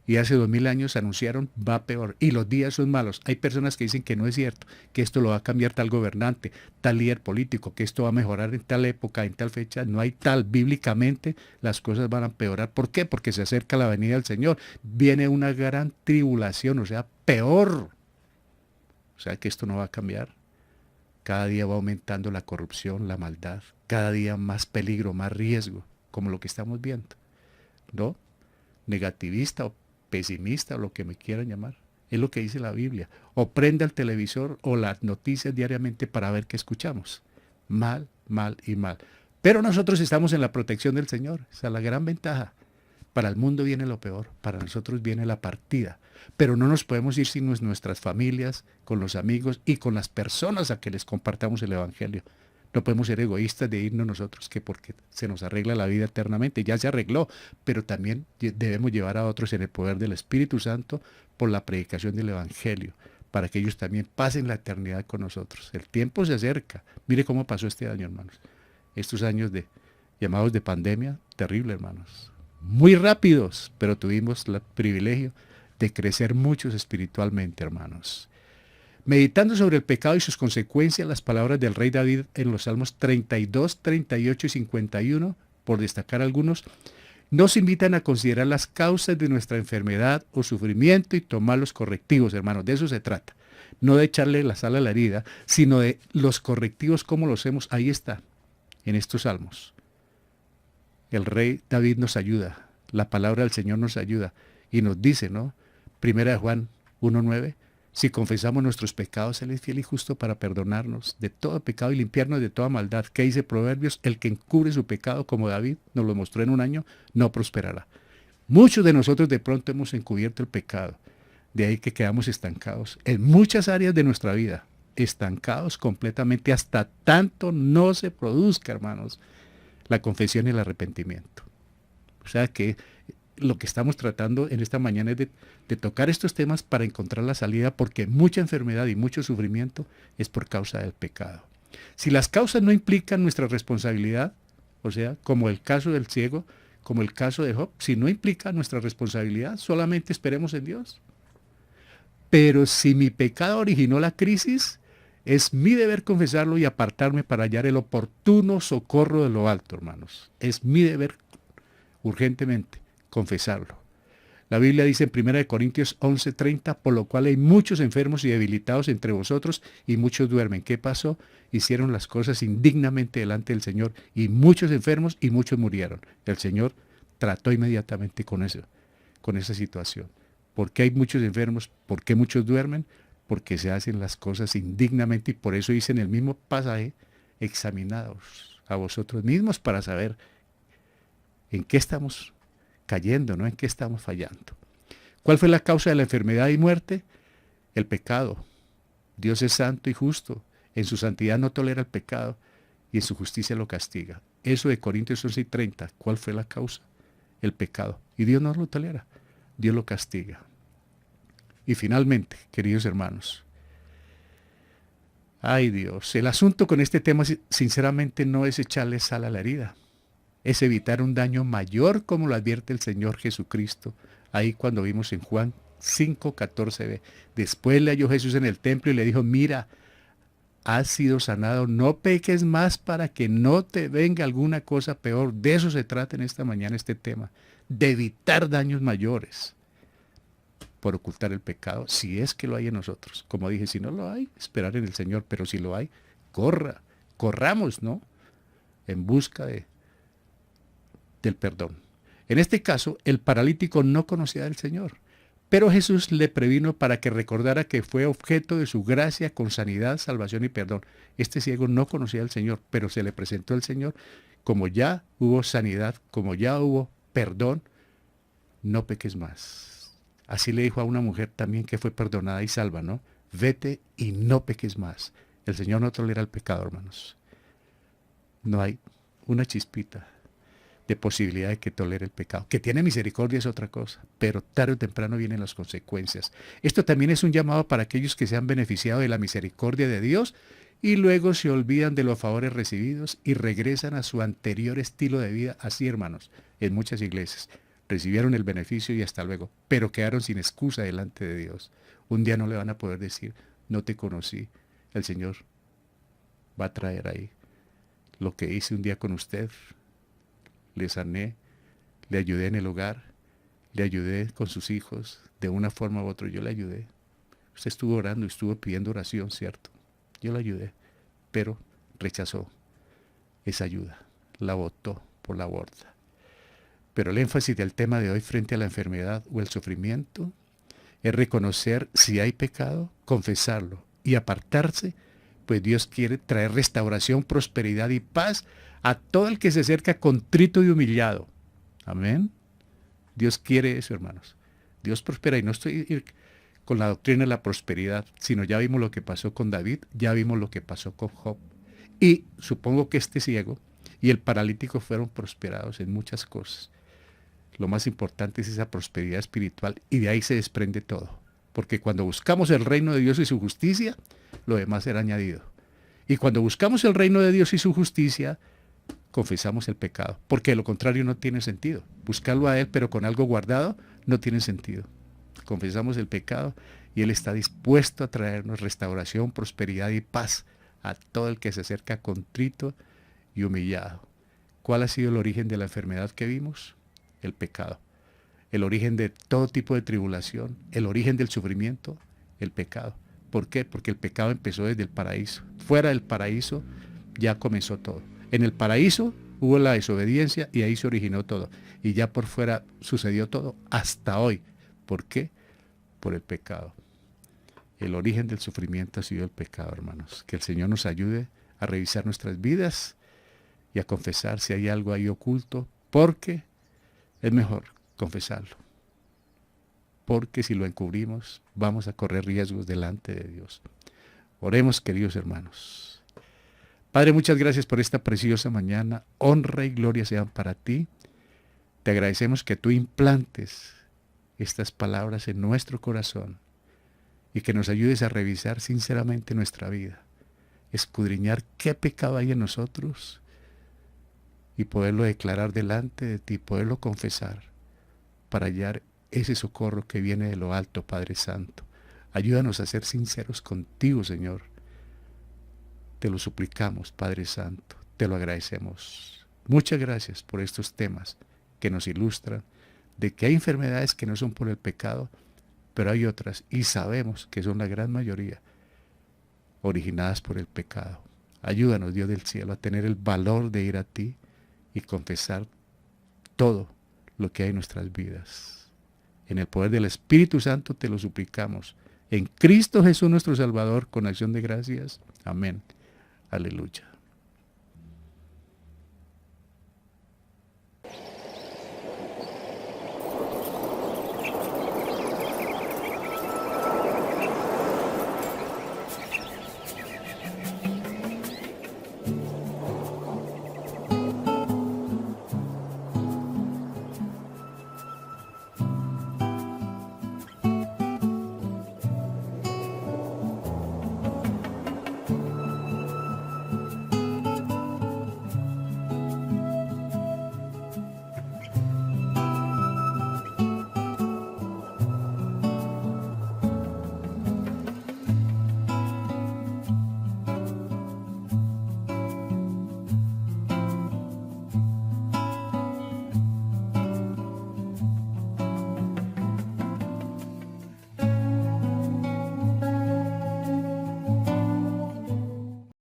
Speaker 1: Y hace 2000 años anunciaron, va peor. Y los días son malos. Hay personas que dicen que no es cierto, que esto lo va a cambiar tal gobernante, tal líder político, que esto va a mejorar en tal época, en tal fecha. No hay tal. Bíblicamente las cosas van a empeorar. ¿Por qué? Porque se acerca la venida del Señor. Viene una gran tribulación, o sea, peor. O sea que esto no va a cambiar. Cada día va aumentando la corrupción, la maldad. Cada día más peligro, más riesgo, como lo que estamos viendo. ¿No? Negativista o pesimista o lo que me quieran llamar. Es lo que dice la Biblia. O prenda el televisor o las noticias diariamente para ver qué escuchamos. Mal, mal y mal. Pero nosotros estamos en la protección del Señor. Esa es la gran ventaja. Para el mundo viene lo peor, para nosotros viene la partida. Pero no nos podemos ir sin nuestras familias, con los amigos y con las personas a que les compartamos el Evangelio. No podemos ser egoístas de irnos nosotros, que porque se nos arregla la vida eternamente. Ya se arregló, pero también debemos llevar a otros en el poder del Espíritu Santo por la predicación del Evangelio, para que ellos también pasen la eternidad con nosotros. El tiempo se acerca. Mire cómo pasó este año, hermanos. Estos años llamados de pandemia, terrible, hermanos. Muy rápidos, pero tuvimos el privilegio de crecer muchos espiritualmente, hermanos. Meditando sobre el pecado y sus consecuencias, las palabras del rey David en los Salmos 32, 38 y 51, por destacar algunos, nos invitan a considerar las causas de nuestra enfermedad o sufrimiento y tomar los correctivos, hermanos. De eso se trata. No de echarle la sal a la herida, sino de los correctivos, cómo los hacemos. Ahí está, en estos Salmos. El rey David nos ayuda, la palabra del Señor nos ayuda y nos dice, ¿no? Primera de Juan 1:9, si confesamos nuestros pecados, Él es fiel y justo para perdonarnos de todo pecado y limpiarnos de toda maldad. ¿Qué dice Proverbios? El que encubre su pecado como David nos lo mostró en un año, no prosperará. Muchos de nosotros de pronto hemos encubierto el pecado, de ahí que quedamos estancados en muchas áreas de nuestra vida, estancados completamente hasta tanto no se produzca, hermanos, la confesión y el arrepentimiento. O sea que lo que estamos tratando en esta mañana es de tocar estos temas para encontrar la salida, porque mucha enfermedad y mucho sufrimiento es por causa del pecado. Si las causas no implican nuestra responsabilidad, o sea, como el caso del ciego, como el caso de Job, si no implica nuestra responsabilidad, solamente esperemos en Dios. Pero si mi pecado originó la crisis, es mi deber confesarlo y apartarme para hallar el oportuno socorro de lo alto, hermanos. Es mi deber urgentemente confesarlo. La Biblia dice en 1 Corintios 11:30, por lo cual hay muchos enfermos y debilitados entre vosotros y muchos duermen. ¿Qué pasó? Hicieron las cosas indignamente delante del Señor y muchos enfermos y muchos murieron. El Señor trató inmediatamente con eso, con esa situación. ¿Por qué hay muchos enfermos? ¿Por qué muchos duermen? Porque se hacen las cosas indignamente y por eso dice en el mismo pasaje, examinaos a vosotros mismos para saber en qué estamos cayendo, ¿no? En qué estamos fallando. ¿Cuál fue la causa de la enfermedad y muerte? El pecado. Dios es santo y justo. En su santidad no tolera el pecado y en su justicia lo castiga. Eso de Corintios 11:30. ¿Cuál fue la causa? El pecado. Y Dios no lo tolera. Dios lo castiga. Y finalmente, queridos hermanos, ay Dios, el asunto con este tema sinceramente no es echarle sal a la herida. Es evitar un daño mayor como lo advierte el Señor Jesucristo. Ahí cuando vimos en Juan 5:14b. Después le halló Jesús en el templo y le dijo, mira, has sido sanado, no peques más para que no te venga alguna cosa peor. De eso se trata en esta mañana este tema, de evitar daños mayores por ocultar el pecado, si es que lo hay en nosotros. Como dije, si no lo hay, esperar en el Señor, pero si lo hay, corramos, ¿no? En busca del perdón. En este caso, el paralítico no conocía del Señor, pero Jesús le previno para que recordara que fue objeto de su gracia con sanidad, salvación y perdón. Este ciego no conocía al Señor, pero se le presentó al Señor. Como ya hubo sanidad, como ya hubo perdón, no peques más. Así le dijo a una mujer también que fue perdonada y salva, ¿no? Vete y no peques más. El Señor no tolera el pecado, hermanos. No hay una chispita de posibilidad de que tolere el pecado. Que tiene misericordia es otra cosa, pero tarde o temprano vienen las consecuencias. Esto también es un llamado para aquellos que se han beneficiado de la misericordia de Dios y luego se olvidan de los favores recibidos y regresan a su anterior estilo de vida. Así, hermanos, en muchas iglesias recibieron el beneficio y hasta luego, pero quedaron sin excusa delante de Dios. Un día no le van a poder decir, no te conocí. El Señor va a traer ahí lo que hice un día con usted. Le sané, le ayudé en el hogar, le ayudé con sus hijos, de una forma u otra yo le ayudé. Usted estuvo orando, estuvo pidiendo oración, ¿cierto? Yo le ayudé, pero rechazó esa ayuda, la botó por la borda. Pero el énfasis del tema de hoy frente a la enfermedad o el sufrimiento es reconocer si hay pecado, confesarlo y apartarse, pues Dios quiere traer restauración, prosperidad y paz a todo el que se acerca contrito y humillado. Amén. Dios quiere eso, hermanos. Dios prospera y no estoy con la doctrina de la prosperidad, sino ya vimos lo que pasó con David, ya vimos lo que pasó con Job. Y supongo que este ciego y el paralítico fueron prosperados en muchas cosas. Lo más importante es esa prosperidad espiritual y de ahí se desprende todo. Porque cuando buscamos el reino de Dios y su justicia, lo demás será añadido. Y cuando buscamos el reino de Dios y su justicia, confesamos el pecado. Porque de lo contrario no tiene sentido. Buscarlo a Él pero con algo guardado no tiene sentido. Confesamos el pecado y Él está dispuesto a traernos restauración, prosperidad y paz a todo el que se acerca contrito y humillado. ¿Cuál ha sido el origen de la enfermedad que vimos? El pecado. El origen de todo tipo de tribulación, el origen del sufrimiento, el pecado. ¿Por qué? Porque el pecado empezó desde el paraíso. Fuera del paraíso ya comenzó todo. En el paraíso hubo la desobediencia y ahí se originó todo. Y ya por fuera sucedió todo hasta hoy. ¿Por qué? Por el pecado. El origen del sufrimiento ha sido el pecado, hermanos. Que el Señor nos ayude a revisar nuestras vidas y a confesar si hay algo ahí oculto, porque es mejor confesarlo. Porque si lo encubrimos, vamos a correr riesgos delante de Dios. Oremos, queridos hermanos. Padre, muchas gracias por esta preciosa mañana. Honra y gloria sean para ti. Te agradecemos que tú implantes estas palabras en nuestro corazón y que nos ayudes a revisar sinceramente nuestra vida, escudriñar qué pecado hay en nosotros y poderlo declarar delante de ti, poderlo confesar para hallar ese socorro que viene de lo alto, Padre Santo. Ayúdanos a ser sinceros contigo, Señor. Te lo suplicamos, Padre Santo, te lo agradecemos. Muchas gracias por estos temas que nos ilustran de que hay enfermedades que no son por el pecado, pero hay otras, y sabemos que son la gran mayoría, originadas por el pecado. Ayúdanos, Dios del cielo, a tener el valor de ir a ti y confesar todo lo que hay en nuestras vidas. En el poder del Espíritu Santo te lo suplicamos. En Cristo Jesús nuestro Salvador, con acción de gracias. Amén. Aleluya.